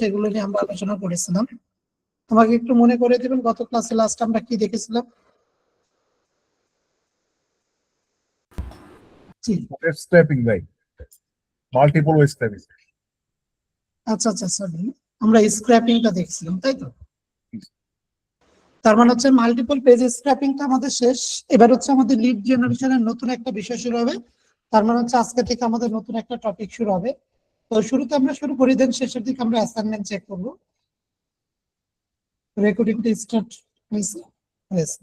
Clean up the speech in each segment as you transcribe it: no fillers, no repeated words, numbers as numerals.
সেগুলো নিয়ে আমরা আলোচনা করেছিলাম। আমাকে একটু মনে করে দিবেন গত ক্লাসে লাস্ট আমরা কি দেখেছিলাম? জি, স্ক্র্যাপিং ভাই, মাল্টিপল ওয়েব স্ক্র্যাপিং। আচ্ছা আচ্ছা সরি, আমরা স্ক্র্যাপিংটা দেখছিলাম তাই তো। তার মানে হচ্ছে মাল্টিপল পেজ স্ক্র্যাপিংটা আমাদের শেষ। এবার হচ্ছে আমাদের লিড জেনারেশনের নতুন একটা বিষয় শুরু হবে। তার মানে হচ্ছে আজকে থেকে আমাদের নতুন একটা টপিক শুরু হবে। তো শুরুতে আমরা শুরু করি, দেন শেষের দিকে আমরা অ্যাসাইনমেন্ট চেক করবো। রেকর্ডিংটা স্টার্ট হয়েছে? হয়েছে।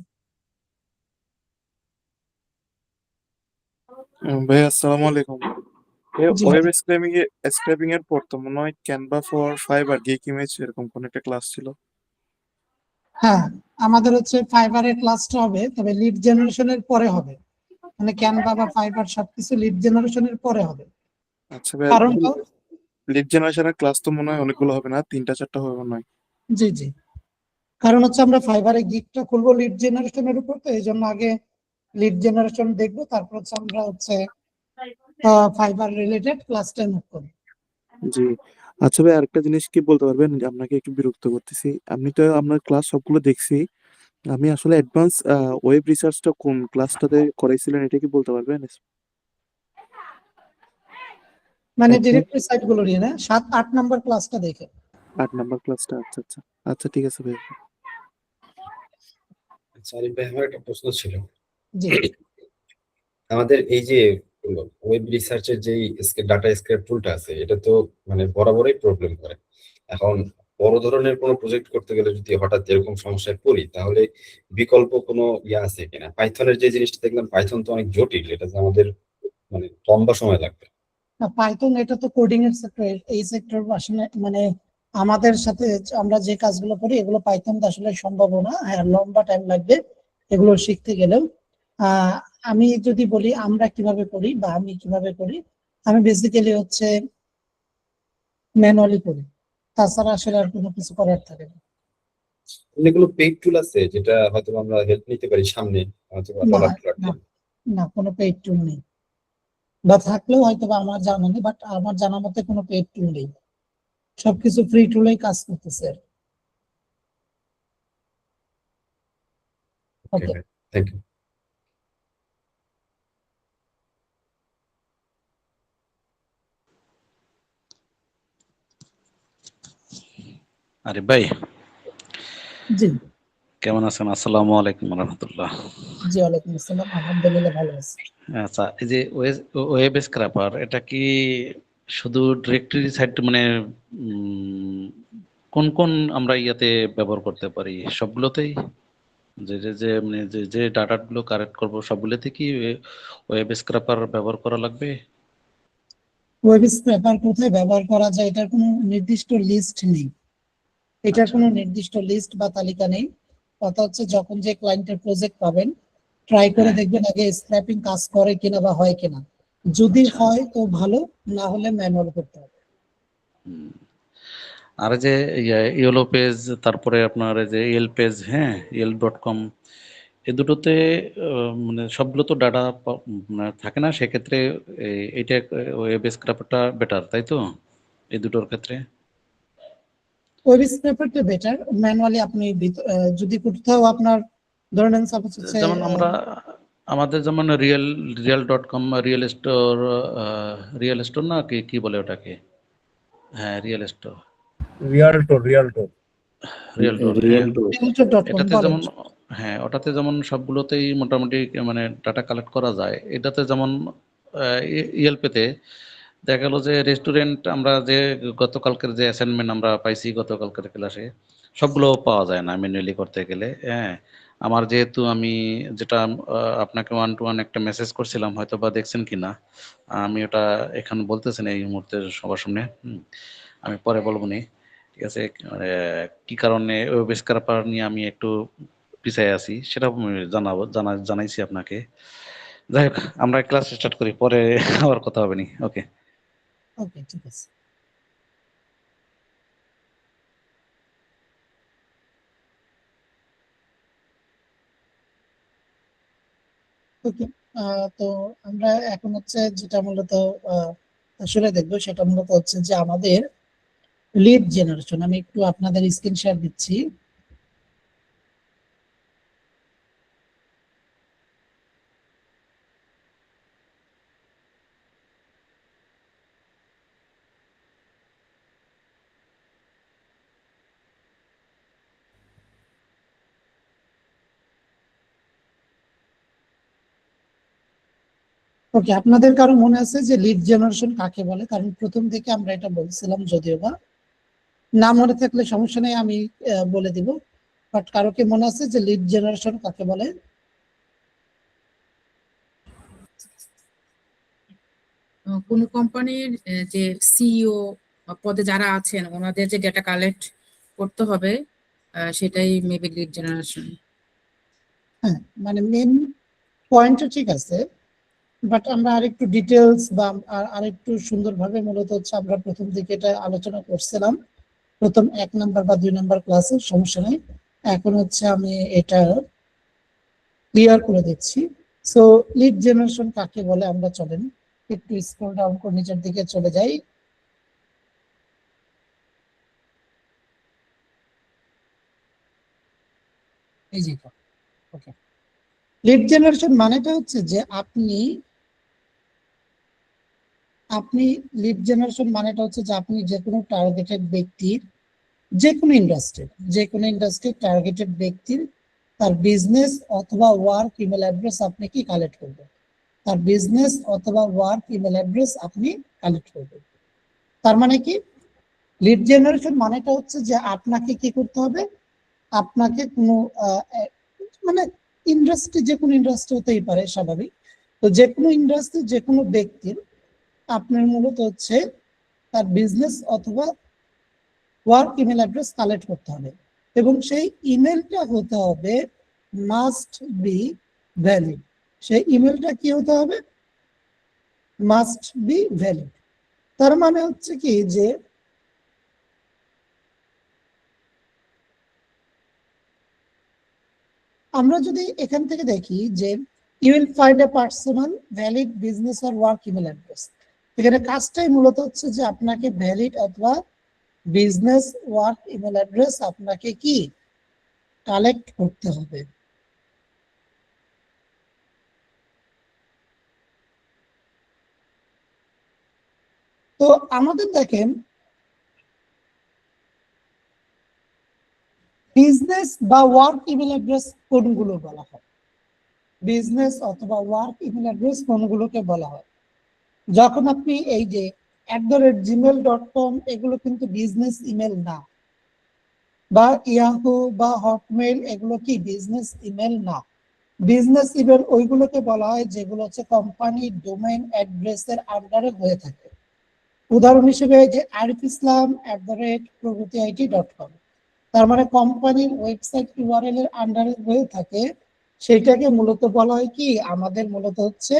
ভাই আসসালামু আলাইকুম। জি ওয়েব ভাই। স্ক্র্যাপিং এর পর তো মনে হয় Canva for fibre gig image এরকম কোন একটা ক্লাস ছিল। হ্যাঁ, আমাদের হচ্ছে ফাইবারের ক্লাসটা হবে, তবে লিড জেনারেশনের পরে হবে। মানে ক্যানভা বা ফাইবার সবকিছু লিড জেনারেশনের পরে হবে। আচ্ছা ভাই, কারণ লিড জেনারেশনের ক্লাস তো মনে হয় অনেকগুলো হবে না, 3-4টা হবে মনে হয়। জি জি, কারণ হচ্ছে আমরা ফাইবারে গিগটা খুলবো লিড জেনারেশনের উপর, তো এই জন্য আগে লিড জেনারেশন দেখবো, তারপর হচ্ছে আমরা হচ্ছে ফাইবার রিলেটেড ক্লাসটা মুভ করি। জি। আচ্ছা ভাই, আরেকটা জিনিস কি বলতে পারবেন? যে আপনাকে একটু বিরক্ত করতেছি, আমি তো আপনার ক্লাস সবগুলো দেখছি, আমি আসলে অ্যাডভান্স ওয়েব রিসার্চটা কোন ক্লাসটাতে করাইছিলেন এটা কি বলতে পারবেন? মানে ডিরেক্টরি সাইট গুলো নিয়ে না, 7-8 নাম্বার ক্লাসটা দেখে। 8 নাম্বার ক্লাসটা, আচ্ছা আচ্ছা আচ্ছা, ঠিক আছে ভাই। আচ্ছা আরিফ ভাই, আমার একটা প্রশ্ন ছিল। জি আমাদের এই যে ওয়েব রিসার্চের যে ডাটা স্ক্র্যাপ টুলটা আছে, এটা তো মানে বরাবরই প্রবলেম করে। এখন বড় ধরনের কোনো প্রজেক্ট করতে গেলে যদি হঠাৎ এরকম সমস্যায় পড়ি, তাহলে বিকল্প কোনো আছে কিনা? পাইথনের যে জিনিসটা দেখলাম, পাইথন তো অনেক জটিল, এটা যে আমাদের মানে লম্বা সময় লাগবে। না, পাইথন এটা তো কোডিং এর সেক্টর, এই সেক্টর আসলে মানে আমাদের সাথে আমরা যে কাজগুলো করি এগুলো পাইথন আসলে সম্ভব না। হ্যাঁ, লম্বা টাইম লাগবে এগুলো শিখতে গেলেও। আহ আমি যদি বলি আমরা কিভাবে করি বা আমি কিভাবে করি, আমি বেসিক্যালি হচ্ছে ম্যানুয়ালি করি, তাছাড়া আসলে আর কোনো কিছু করার থাকে না। অনেকগুলো পেইড টুল আছে যেটা হয়তো আমরা হেল্প নিতে পারি সামনে, হয়তো না ডলার টলার না দিয়ে। না, কোনো পেইড টুল নেই, বা থাকলেও হয়তো বা আমার জানা নেই, বাট আমার জানা মতে কোনো পেইড টুল নেই, সবকিছু ফ্রি টুলেই কাজ করতেছে। ওকে ওকে, ভাই, থ্যাংক ইউ। আরে ভাই, জি কেমন আছেন? আসসালামু আলাইকুম রহমতুল্লাহ। জি, ওয়ালাইকুম আসসালাম, আলহামদুলিল্লাহ ভালো আছি। আচ্ছা, এই যে ওয়েব স্ক্র্যাপার, এটা কি শুধু ডিরেক্টরি সাইট মানে কোন কোন আমরা ইয়াতে ব্যবহার করতে পারি? সবগুলোতেই? যে যে যে মানে যে যে ডাটাগুলো কালেক্ট করবো সবগুলোতে কি ওয়েব স্ক্র্যাপার ব্যবহার করা লাগবে? ওয়েব স্ক্র্যাপার কোথায় ব্যবহার করা যায় এটার কোনো নির্দিষ্ট লিস্ট নেই, এটার আচ্ছা। কোনো নির্দিষ্ট লিস্ট বা তালিকা নেই। কথা হচ্ছে যখন যে ক্লায়েন্টের প্রজেক্ট পাবেন, ট্রাই করে হ্যাঁ। দেখবেন আগে স্ক্র্যাপিং কাজ করে কিনা বা হয় কিনা। যদি আচ্ছা। হয় তো ভালো, না হলে ম্যানুয়াল করতে হবে। হুম। আর এই যে ইয়েলো পেজ, তারপরে আপনার এই যে এল পেজ, হ্যাঁ, el.com, এ দুটোতে মানে সবগুলো তো ডাটা মানে থাকে না, সেক্ষেত্রে এইটা ওয়েব স্ক্র্যাপারটা বেটার, তাই তো এই দুটোর ক্ষেত্রে? ওয়েব স্ক্র্যাপারটা বেটার, ম্যানুয়ালি আপনি যদি কোথাও আপনার ধরেন সাপোজ হচ্ছে যেমন আমরা আমাদের যেমন রিয়েল.com, রিয়েল স্টোর না কি কি বলে ওটাকে? হ্যাঁ, রিয়েল স্টোর, রিয়ালটো রিয়ালটো রিয়েল ডোর, হ্যাঁ, realtor.com এটাতে বলেন। যেমন, হ্যাঁ, ওটাতে যেমন সবগুলোতেই মোটামুটি মানে ডাটা কালেক্ট করা যায়। এটাতে যেমন ইয়েলপেতে দেখা গেল যে রেস্টুরেন্ট, আমরা যে গতকালকের যে অ্যাসাইনমেন্ট আমরা পাইছি গতকালকের ক্লাসে, সবগুলো পাওয়া যায় না ম্যানুয়ালি করতে গেলে। হ্যাঁ, আমার যেহেতু আমি যেটা আপনাকে 1-to-1 একটা মেসেজ করছিলাম, হয়তো বা দেখছেন কিনা, আমি ওটা এখানে বলতেছি না এই মুহূর্তে সবার সামনে। আমি পরে বলবো নি, ঠিক আছে? মানে কি কারণে ওয়েব স্ক্র্যাপার নিয়ে আমি একটু পিছায় আছি সেটা আমি জানাইছি আপনাকে। যাই হোক, আমরা ক্লাস স্টার্ট করি, পরে আবার কথা হবে নি। ওকে। ওকে, ঠিক আছে। ওকে, তো আমরা এখন হচ্ছে যেটা মূলত আসলে দেখবো সেটা মূলত হচ্ছে যে আমাদের লিড জেনারেশন, আমি একটু আপনাদের স্ক্রিন শেয়ার দিচ্ছি। ওকে, আপনাদের কারো মনে আছে যে লিড জেনারেশন কাকে বলে? কারণ প্রথম থেকে আমরা এটা বলছিলাম, যদিও বা না মনে থাকলে সমস্যা নেই, আমি বলে দিব। বাট কারো কি মনে আছে যে লিড জেনারেশন কাকে বলে? কোন কোম্পানির যে সিইও পদে যারা আছেন ওনাদের যে ডেটা কালেক্ট করতে হবে, সেটাই মেবি লিড জেনারেশন। হ্যাঁ, মানে মেন পয়েন্টটা ঠিক আছে, বাট আমরা আরেকটু ডিটেলস বা আরেকটু সুন্দরভাবে মূলত হচ্ছে আমরা প্রথম দিকে এটা আলোচনা করছিলাম, প্রথম 1 নাম্বার বা 2 নাম্বার ক্লাসে, সমস্যা নেই। এখন হচ্ছে আমি এটা ক্লিয়ার করে দিচ্ছি। সো লিড জেনারেশন কাকে বলে আমরা চলেন একটু স্ক্রল ডাউন করে নিচের দিকে চলে যাই। এই যে ওকে, লিড জেনারেশন মানেটা হচ্ছে যে আপনি লিড জেনারেশন মানেটা হচ্ছে যে আপনি যে কোনো টার্গেটেড ব্যক্তির, যে কোনো ইন্ডাস্ট্রির টার্গেটেড ব্যক্তির তার বিজনেস অথবা ওয়ার্ক ইমেল অ্যাড্রেস আপনি কি কালেক্ট করবেন, তার বিজনেস অথবা ওয়ার্ক ইমেল অ্যাড্রেস আপনি কালেক্ট করবেন। তার মানে কি, লিড জেনারেশন মানেটা হচ্ছে যে আপনাকে কি করতে হবে, আপনাকে কোনো মানে ইন্ডাস্ট্রি, যে কোনো ইন্ডাস্ট্রি হতেই পারে স্বাভাবিক, তো যে কোনো ইন্ডাস্ট্রি যে কোনো ব্যক্তির আপনার মূলত হচ্ছে তার বিজনেস অথবা ওয়ার্ক ইমেল অ্যাড্রেস কালেক্ট করতে হবে, এবং সেই ইমেলটা হতে হবে মাস্ট বি ভ্যালিড। সেই ইমেলটা কি হতে হবে? Must be valid. তার মানে হচ্ছে কি যে আমরা যদি এখান থেকে দেখি যে you will find a personal valid business or work email address, এখানে কাজটাই মূলত হচ্ছে যে আপনাকে ভ্যালিড অথবা বিজনেস ওয়ার্ক ইমেল অ্যাড্রেস আপনাকে কি কালেক্ট করতে হবে। তো আমাদের দেখেন বিজনেস বা ওয়ার্ক ইমেল অ্যাড্রেস কোনগুলো বলা হয়, বিজনেস অথবা ওয়ার্ক ইমেল অ্যাড্রেস কোনগুলোকে বলা হয়? যখন আপনি এই যে @gmail.com এগুলো কিন্তু বিজনেস ইমেল না, বা ইয়াহু বা হটমেইল এগুলো কি বিজনেস ইমেল না। বিজনেস ইমেল ওইগুলোকে বলা হয় যেগুলো হচ্ছে কোম্পানি ডোমেইন অ্যাড্রেসের আন্ডারে হয়ে থাকে। উদাহরণ হিসেবে যে arifislam@progotiit.com, তার মানে কোম্পানির ওয়েবসাইট ইউআরএল এর আন্ডারে হয়ে থাকে, সেটাকে মূলত বলা হয় কি আমাদের মূলত হচ্ছে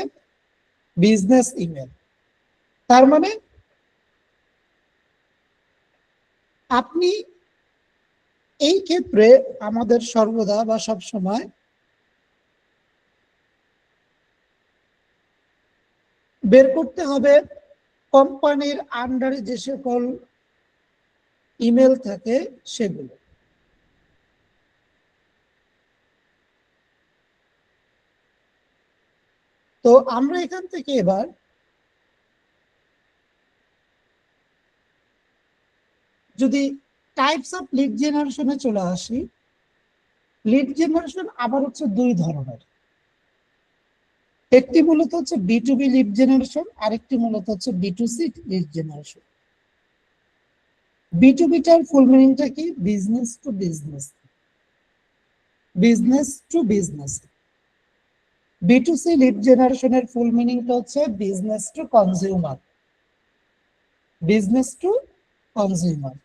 বিজনেস ইমেল। তার মানে আপনি এই ক্ষেত্রে আমাদের সর্বদা বা সব সময় বের করতে হবে কোম্পানির আন্ডারে যে সকল ইমেল থাকে সেগুলো। তো আমরা এখান থেকে এবার যদি টাইপস অফ লিড জেনারেশনে চলে আসি, লিড জেনারেশন আবার হচ্ছে 2 ধরনের, একটি মূলত হচ্ছে B2B লিড জেনারেশন, আরেকটি মূলত হচ্ছে B2C লিড জেনারেশন। B2B টার ফুল মিনিংটা কি? Business to business, business to business. B2C lead জেনারেশনের ফুল মিনিংটা হচ্ছে business to consumer, business to consumer.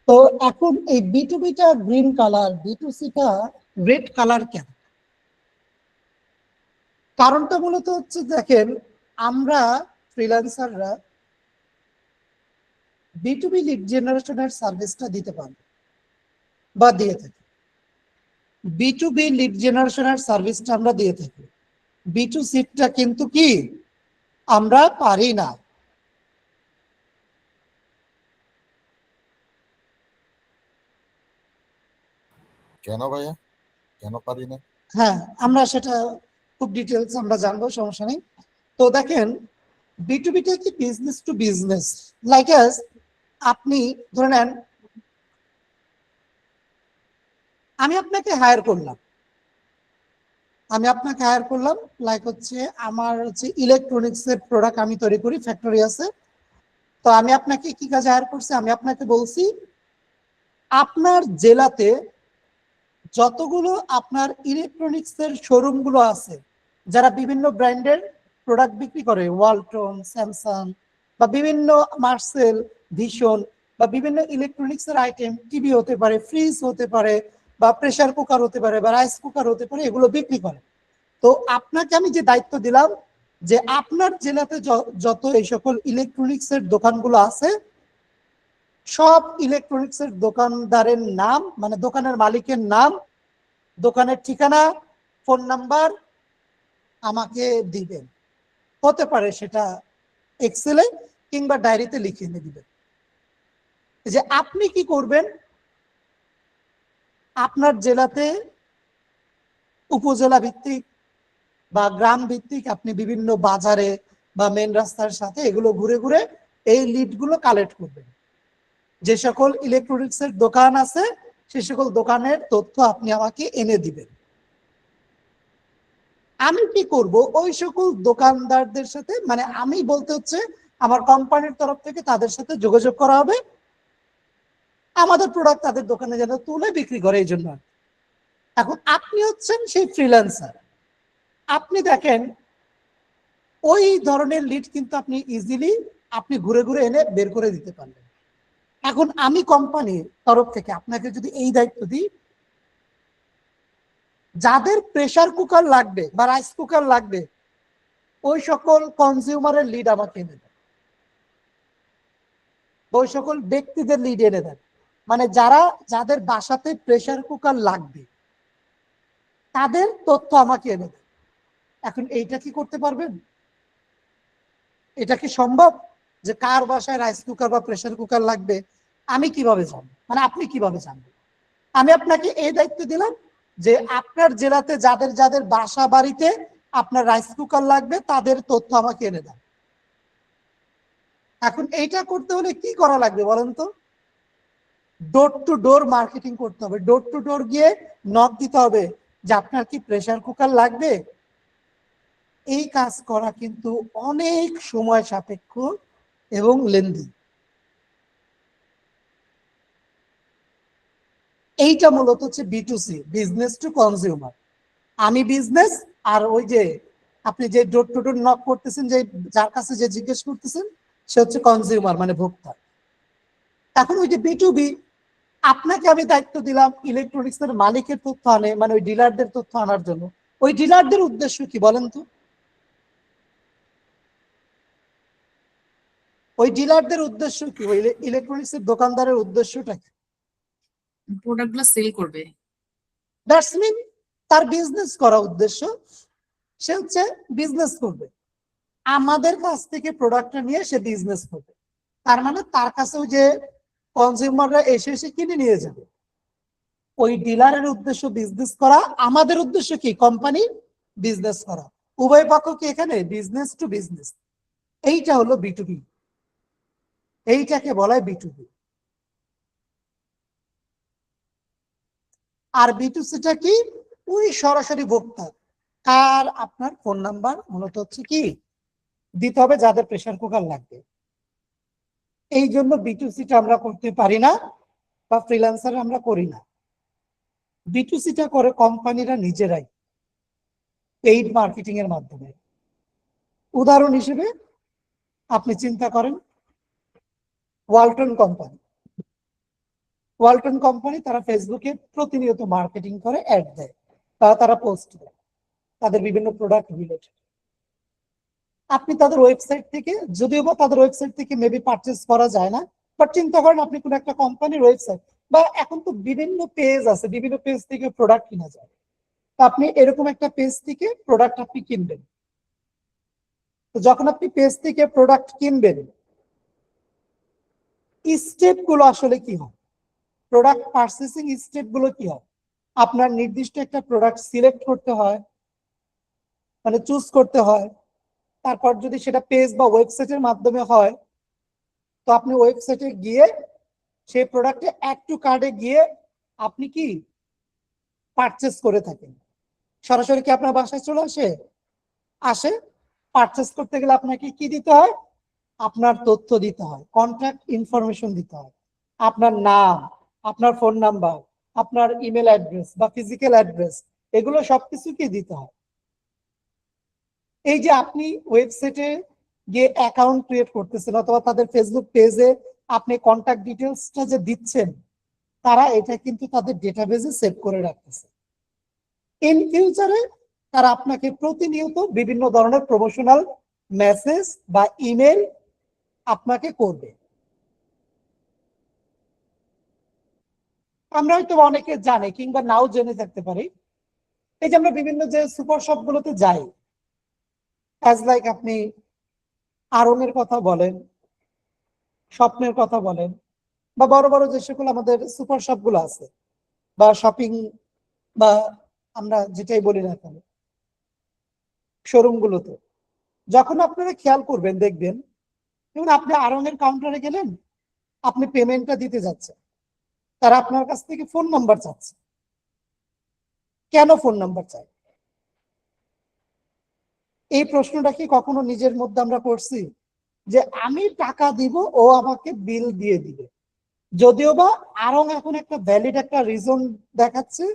তো এখন এই B2B টা গ্রিন কালার, B2C টা রেড কালার কেন? কারণটা মূলত হচ্ছে দেখেন, আমরা ফ্রিল্যান্সাররা B2B লিড জেনারেশনের সার্ভিসটা দিতে পারবো বা দিয়ে থাকি। B2B লিড জেনারেশনের সার্ভিসটা আমরা দিয়ে থাকি, B2C টা কিন্তু কি আমরা পারি না। কেন ভাইয়া, কেন পারি না? হ্যাঁ, আমরা সেটা খুব ডিটেলস আমরা জানবো, সমস্যা নেই। তো দেখেন, B2B কি business to business, like as আপনি ধরে নেন আমি আপনাকে হায়ার করলাম, লাইক হচ্ছে আমার হচ্ছে ইলেকট্রনিক্স এর প্রোডাক্ট আমি তৈরি করি, ফ্যাক্টরি আছে। তো আমি আপনাকে কি কাজে হায়ার করছি, আমি আপনাকে বলছি আপনার জেলাতে যতগুলো আপনার ইলেকট্রনিক্স এর শোরুম গুলো আছে, যারা বিভিন্ন ব্র্যান্ডের প্রোডাক্ট বিক্রি করে, ওয়ালটন, স্যামসাং বা বিভিন্ন মার্সেল, ভিশন বা বিভিন্ন ইলেকট্রনিক্স এর আইটেম, টিভি হতে পারে, ফ্রিজ হতে পারে বা প্রেসার কুকার হতে পারে বা রাইস কুকার হতে পারে, এগুলো বিক্রি করে। তো আপনাকে আমি যে দায়িত্ব দিলাম যে আপনার জেলাতে যত এই সকল ইলেকট্রনিক্স এর দোকানগুলো আছে, সব ইলেকট্রনিক্স এর দোকানদারের নাম, মানে দোকানের মালিকের নাম, দোকানের ঠিকানা, ফোন নাম্বার আমাকে দিবেন। হতে পারে সেটা এক্সেলে কিংবা ডায়েরিতে লিখে এনে দিবেন। যে আপনি কি করবেন, আপনার জেলাতে উপজেলা ভিত্তিক বা গ্রাম ভিত্তিক আপনি বিভিন্ন বাজারে বা মেন রাস্তার সাথে এগুলো ঘুরে ঘুরে এই লিডগুলো কালেক্ট করবেন। যে সকল ইলেকট্রনিক্স এর দোকান আছে সে সকল দোকানের তথ্য আপনি আমাকে এনে দিবেন। আমি কি করব, ওই সকল দোকানদারদের সাথে, মানে আমি বলতে হচ্ছে আমার কোম্পানির তরফ থেকে তাদের সাথে যোগাযোগ করা হবে, আমাদের প্রোডাক্ট তাদের দোকানে যেন তুলে বিক্রি করে, এই জন্য। এখন আপনি হচ্ছেন সেই ফ্রিল্যান্সার, আপনি দেখেন ওই ধরনের লিড কিন্তু আপনি ইজিলি আপনি ঘুরে ঘুরে এনে বের করে দিতে পারবেন। এখন আমি কোম্পানির তরফ থেকে আপনাকে যদি এই দায়িত্ব দিই, যাদের প্রেসার কুকার লাগবে বা রাইস কুকার লাগবে, ওই সকল কনজিউমারের লিড আমাকে এনে দেন, ওই সকল ব্যক্তিদের লিড এনে দেন, মানে যাদের বাসাতে প্রেসার কুকার লাগবে তাদের তথ্য আমাকে এনে দেন। এখন এইটা কি করতে পারবেন? এটা কি সম্ভব যে কার বাসায় রাইস কুকার বা প্রেসার কুকার লাগবে আমি কিভাবে জানবো, মানে আপনি কিভাবে জানবেন? আমি আপনাকে এই দায়িত্ব দিলাম যে আপনার জেলাতে যাদের যাদের বাসা বাড়িতে আপনার রাইস কুকার লাগবে তাদের তথ্য আমাকে এনে দেন। এখন এইটা করতে হলে কি করা লাগবে বলেন তো? ডোর টু ডোর মার্কেটিং করতে হবে, ডোর টু ডোর গিয়ে নক দিতে হবে যে আপনার কি প্রেসার কুকার লাগবে। এই কাজ করা কিন্তু অনেক সময় সাপেক্ষ এবং লেন্দি। এইটা মূলত হচ্ছে B2C, বিজনেস টু কনজিউমার। আমি বিজনেস, আর ওই যে আপনি যে ডোর টু ডোর নক করতেছেন, যে যার কাছে যে জিজ্ঞেস করতেছেন সে হচ্ছে কনজিউমার, মানে ভোক্তা। এখন ওই যে B2B, আপনাকে আমি দায়িত্ব দিলাম ইলেকট্রনিক্স এর মালিকের তথ্য আনে, মানে ওই ডিলারদের তথ্য আনার জন্য। ওই ডিলারদের উদ্দেশ্য কি বলেন তো? ওই ডিলারদের উদ্দেশ্য কি? ওই ইলেকট্রনিক্স এর দোকানদারের উদ্দেশ্যটা কি? প্রোডাক্টগুলো সেল করবে। দ্যাটস মিন তার বিজনেস করা উদ্দেশ্য, সে হচ্ছে বিজনেস করবে, আমাদের কাছ থেকে প্রোডাক্টটা নিয়ে সে বিজনেস করবে। তার মানে তার কাছে ওই যে কনজিউমাররা এসে এসে কিনে নিয়ে যাবে। ওই ডিলারের উদ্দেশ্য বিজনেস করা, আমাদের উদ্দেশ্য কি? কোম্পানি বিজনেস করা। উভয় পক্ষ কি এখানে বিজনেস টু বিজনেস। এইটা হলো B2B, এইটাকে বলা হয় B2B। আর B2Cটা কি? ওই সরাসরি ভোক্তা, আর আপনার ফোন নাম্বার মূলত হচ্ছে কি দিতে হবে যাদের প্রেসার কুকার লাগবে। এই জন্য B2Cটা আমরা করতে পারি না বা ফ্রিল্যান্সার আমরা করি না। B2Cটা করে কোম্পানিরা নিজেরাই পেইড মার্কেটিং এর মাধ্যমে। উদাহরণ হিসেবে আপনি চিন্তা করেন ওয়ালটন কোম্পানি, তারা ফেসবুকে প্রতিনিয়ত মার্কেটিং করে, অ্যাড দেয় বা তারা পোস্ট দেয় তাদের বিভিন্ন প্রোডাক্ট রিলেটেড। আপনি তাদের ওয়েবসাইট থেকে, যদিও বা তাদের ওয়েবসাইট থেকে মেবি পারচেস করা যায় না, বাট চিন্তা করেন আপনি কোন একটা কোম্পানির ওয়েবসাইট, বা এখন তো বিভিন্ন পেজ আছে, বিভিন্ন পেজ থেকে প্রোডাক্ট কিনা যায়, তো আপনি এরকম একটা পেজ থেকে প্রোডাক্ট আপনি কিনবেন। তো যখন আপনি পেজ থেকে প্রোডাক্ট কিনবেন, স্টেপ গুলো আসলে কি হয়, প্রোডাক্ট পারচেসিং স্টেপ গুলো কি হয়? আপনার নির্দিষ্ট একটা প্রোডাক্ট সিলেক্ট করতে হয়, মানে চুজ করতে হয়। তারপর যদি সেটা পেজ বা ওয়েবসাইটের মাধ্যমে হয়, তো আপনি ওয়েবসাইটে গিয়ে সেই প্রোডাক্টে অ্যাড টু কার্টে গিয়ে আপনি কি পারচেস করে থাকেন। সরাসরি কি আপনার বাসায় চলে আসে। পারচেস করতে গেলে আপনাকে কি দিতে হয়? আপনার তথ্য দিতে হয়, কন্ট্যাক্ট ইনফরমেশন দিতে হয়, আপনার নাম, আপনার ফোন নাম্বার, আপনার ইমেল অ্যাড্রেস বা ফিজিক্যাল অ্যাড্রেস, এগুলো সবকিছু কি দিতে হয়। এই যে আপনি ওয়েবসাইটে গিয়ে অ্যাকাউন্ট ক্রিয়েট করতেছেন অথবা তাদের ফেসবুক পেজে আপনি কন্ট্যাক্ট ডিটেলসটা যে দিচ্ছেন, তারা এটা কিন্তু তাদের ডেটাবেজে সেভ করে রাখতেছে। ইন ফিউচারে তারা আপনাকে প্রতিনিয়ত বিভিন্ন ধরনের প্রমোশনাল মেসেজ বা ইমেল আপনাকে করবে। আমরা হয়তো অনেকে জানি কিংবা নাও জেনে থাকতে পারি, এই যে আমরা বিভিন্ন যে সুপার শপ গুলোতে যাই, অ্যাজ লাইক আপনি আরঙের কথা বলেন, স্বপ্নের কথা বলেন, বা বড় বড় যে সকল আমাদের সুপার শপ গুলো আছে বা শপিং বা আমরা যেটাই বলি না কেন শোরুম গুলোতে, যখন আপনারা খেয়াল করবেন দেখবেন, যেমন আপনি আরঙের কাউন্টারে গেলেন, আপনি পেমেন্টটা দিতে যাচ্ছেন, তারা আপনার কাছ থেকে ফোন নাম্বার চাচ্ছে। কেন ফোন নাম্বার চাই? এই প্রশ্নটা কি কখনো নিজের মধ্যে আমরা করছি যে আমি টাকা দিব, ও আমাকে বিল দিয়ে দিবে? যদিও বা আরং এখন একটা ভ্যালিড একটা রিজন দেখাচ্ছে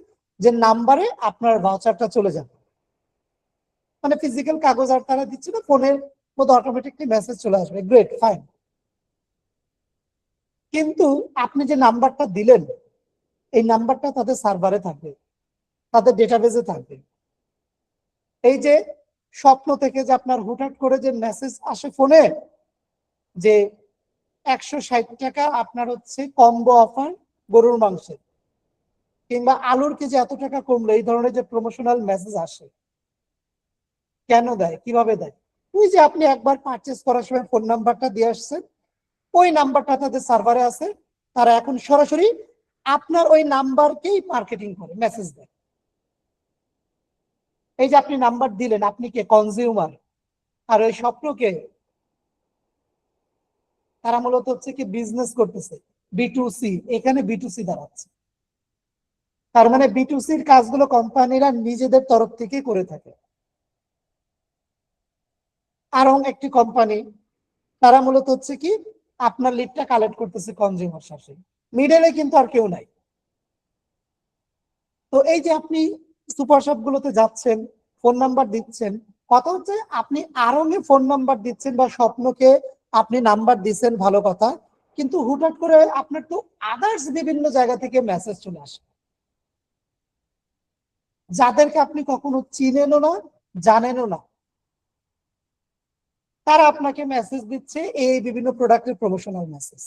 যে নাম্বারে আপনার ভাউচারটা চলে যাবে, মানে ফিজিক্যাল কাগজ আর তারা দিচ্ছে না, ফোনের মধ্যে অটোমেটিকলি মেসেজ চলে আসবে, গ্রেট ফাইন। কিন্তু আপনি যে নাম্বারটা দিলেন, এই নাম্বারটা তাদের সার্ভারে থাকবে, তাদের ডেটাবেজে থাকবে। এই যে স্বপ্ন থেকে যে আপনার হুটহাট করে যে মেসেজ আসে ফোনে যে 160 টাকা আপনার হচ্ছে কম্বো অফার গরুর মাংসের, কিংবা আলুর কেজি এত টাকা কমলো, এই ধরনের যে প্রমোশনাল মেসেজ আসে, কেন দেয়, কিভাবে দেয়? ওই যে আপনি একবার পারচেস করার সময় ফোন নাম্বারটা দিয়ে আসছেন, ওই নাম্বারটা তাদের সার্ভারে আছে, তারা এখন সরাসরি আপনার ওই নাম্বারকেই মার্কেটিং করে, মেসেজ দেয়। এই যে আপনি নাম্বার দিলেন, আপনি কে? কনজিউমার। আর ওই স্বপ্নকে তারা মূলত হচ্ছে কি বিজনেস করতেছে, B2C, এখানে B2C দাঁড়াচ্ছে। তার মানে B2Cর কাজগুলো কোম্পানিরা নিজেদের তরফ থেকে করে থাকে। আরং একটি কোম্পানি, তারা মূলত হচ্ছে কি আপনার লিডটা কালেক্ট করতেছে কনজিউমার সাথে, মিডলে কিন্তু আর কেউ নাই। তো এই যে আপনি সুপার শপ গুলোতে যাচ্ছেন, ফোন নাম্বার দিচ্ছেন, কথা হচ্ছে আপনি আরং এ ফোন নাম্বার দিচ্ছেন বা স্বপ্নকে আপনি নাম্বার দিচ্ছেন, ভালো কথা, কিন্তু হুটহাট করে আপনার তো আদার্স বিভিন্ন জায়গা থেকে মেসেজ চলে আসে, যাদেরকে আপনি কখনো চিনেনও না, জানেনও না, তারা আপনাকে মেসেজ দিচ্ছে এই বিভিন্ন প্রোডাক্টের প্রমোশনাল মেসেজ।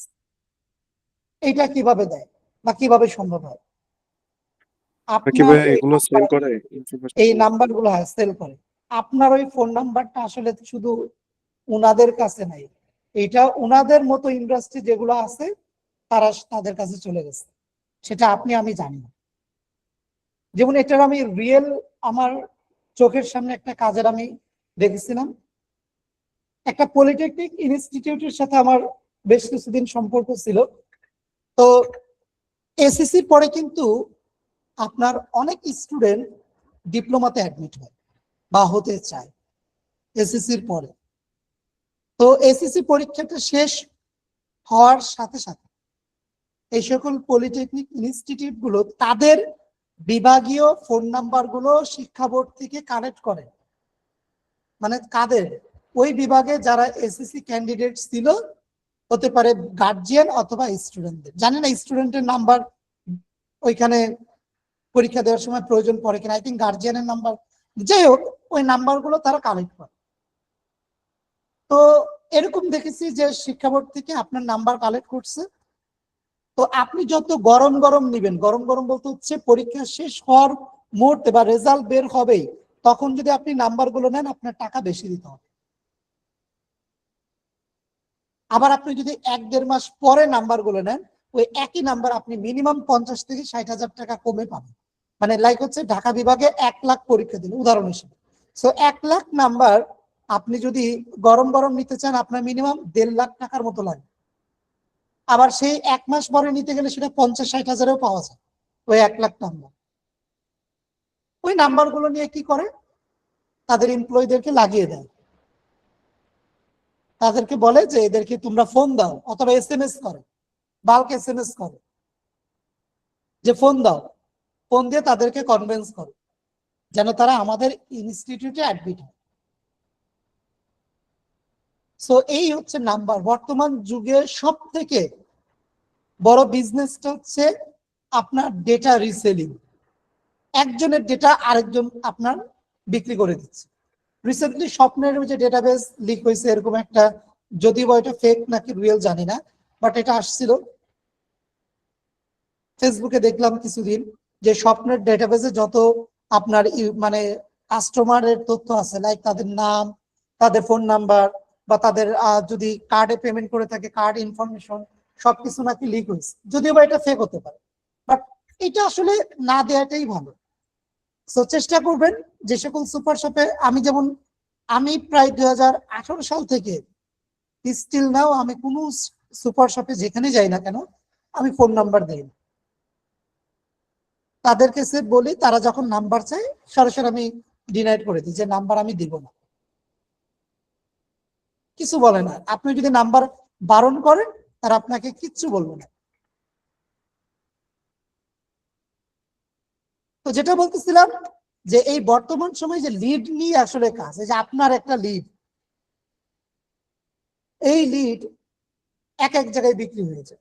এটা কিভাবে দেয় বা কিভাবে সম্ভব হয়? আপনার এগুলো সেল করে এই নাম্বার গুলো সেল করে, আপনার ওই ফোন নাম্বারটা আসলে শুধু উনাদের কাছে নাই, এটা উনাদের মতো ইন্ডাস্ট্রি যেগুলো আছে তারা তাদের কাছে চলে গেছে, সেটা আপনি আমি জানি না। যেমন এটার আমি রিয়েল আমার চোখের সামনে একটা কাজের আমি দেখেছিলাম। একটা পলিটেকনিক ইনস্টিটিউটের সাথে আমার বেশ কিছুদিন সম্পর্ক ছিল। তো এসএসসির পরে কিন্তু আপনার অনেক স্টুডেন্ট ডিপ্লোমাতে অ্যাডমিট হয় বা হতে চায় এসএসসির পরে। তো এসএসসি পরীক্ষাটা শেষ হওয়ার সাথে সাথে এই সকল পলিটেকনিক ইনস্টিটিউট গুলো তাদের বিভাগীয় ফোন নাম্বার গুলো শিক্ষা বোর্ড থেকে কালেক্ট করে, মানে কাদের ওই বিভাগে যারা এসএসসি ক্যান্ডিডেট ছিল, হতে পারে গার্জিয়ান অথবা স্টুডেন্টদের, জানি না স্টুডেন্টের নাম্বার ওইখানে পরীক্ষা দেওয়ার সময় প্রয়োজন পড়ে কিনা, আই থিঙ্ক গার্জিয়ানের নাম্বার, যাই হোক ওই নাম্বার গুলো তারা কালেক্ট করে। তো এরকম দেখেছি যে শিক্ষা বোর্ড থেকে আপনার নাম্বার কালেক্ট করছে, তো আপনি যত গরম গরম নিবেন, গরম গরম বলতে হচ্ছে পরীক্ষা শেষ হওয়ার মুহূর্তে বা রেজাল্ট বের হবেই, তখন যদি আপনি নাম্বার গুলো নেন আপনার টাকা বেশি দিতে হবে। আবার আপনি যদি 1-1.5 মাস পরে নাম্বার গুলো নেন, ওই একই নাম্বার আপনি মিনিমাম 50 থেকে 60 হাজার টাকা কমে পাবেন। মানে লাইক হচ্ছে ঢাকা বিভাগে 1 লাখ পরীক্ষা দিল উদাহরণ হিসেবে। সো 1 লাখ নাম্বার আপনি যদি গরম গরম নিতে চান আপনার মিনিমাম 1.5 লাখ টাকার মতো লাগবে। আবার সেই 1 মাস পরে নিতে গেলে সেটা 50-60 হাজারেও পাওয়া যায় ওই 1 লাখ নাম্বার। ওই নাম্বারগুলো নিয়ে কি করে, তাদের এমপ্লয়ীদেরকে লাগিয়ে দেয়, তাদেরকে বলে যে এদেরকে তোমরা ফোন দাও অথবা SMS করো, বাল্ক SMS করো, যে ফোন দাও, ফোন দিয়ে তাদেরকে কনভিন্স করো যেন তারা আমাদের ইনস্টিটিউটে অ্যাডমিট হয়। সো এই হচ্ছে নাম্বার। বর্তমান যুগে সব থেকে বড় বিজনেসটা হচ্ছে আপনার ডেটা রিসেলিং। একজনের ডেটা আরেকজন আপনার বিক্রি করে দিচ্ছে। রিসেন্টলি স্বপ্নের যে ডেটাবেস লিক হয়েছে এরকম একটা, যদিও এটা ফেক নাকি রিয়েল জানি না, বাট এটা আসছিল ফেসবুকে দেখলাম কিছুদিন, যে স্বপ্নের ডেটাবেসে যত আপনার মানে কাস্টমারের তথ্য আছে, লাইক তাদের নাম, তাদের ফোন নাম্বার, বা তাদের যদি কার্ডে পেমেন্ট করে থাকে কার্ড ইনফরমেশন, সবকিছু নাকি লিক হয়েছে। যদিও বা এটা ফেক হতে পারে, বাট এটা আসলে না দেওয়াটাই ভালো। সো চেষ্টা করবেন যে সকল সুপার শপে, আমি প্রায় 2018 সাল থেকে স্টিল নাও আমি কোনো সুপার শপে যেখানে যাই না কেন আমি ফোন নাম্বার দেই না। তাদেরকে সে বলি, তারা যখন নাম্বার চায় সরাসরি আমি ডিনাইট করে দিই যে নাম্বার আমি দিব না, কিছু বলে না। আপনি যদি নাম্বার বারণ করেন তারা আপনাকে কিচ্ছু বলবে না। তো যেটা বলতেছিলাম যে এই বর্তমান সময়ে যে লিড নিয়ে আসলে কাজ, এই যে আপনার একটা লিড, এই লিড এক এক জায়গায় বিক্রি হয়েছে,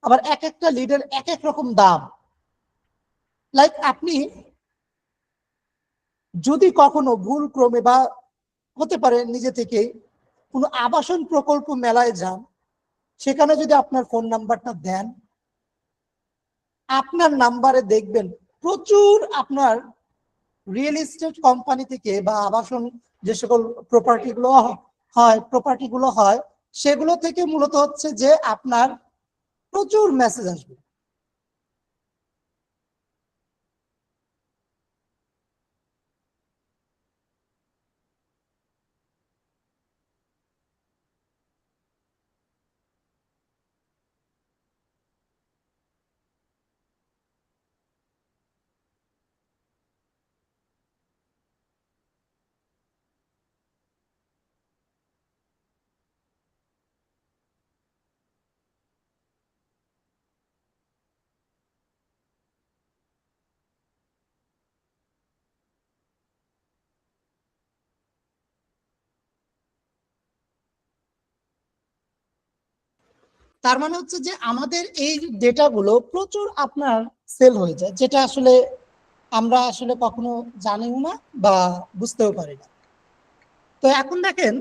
আবার এক একটা লিডের এক এক রকম দাম। লাইক আপনি যদি কখনো ভুল ক্রমে বা হতে পারে নিজে থেকেই কোনো আবাসন প্রকল্প মেলায় যান, সেখানে যদি আপনার ফোন নাম্বারটা দেন, আপনার নাম্বারে দেখবেন প্রচুর আপনার রিয়েল এস্টেট কোম্পানি থেকে বা আবাসন যে সকল প্রপার্টিগুলো হয় সেগুলো থেকে মূলত হচ্ছে যে আপনার প্রচুর মেসেজ আসবে। তার মানে হচ্ছে যে আমাদের এই ডেটাগুলো প্রচুর আপনার সেল হয়ে যায়, যেটা আসলে আমরা আসলে কখনো জানিও না বা বুঝতেও পারি না। তো এখন দেখেন,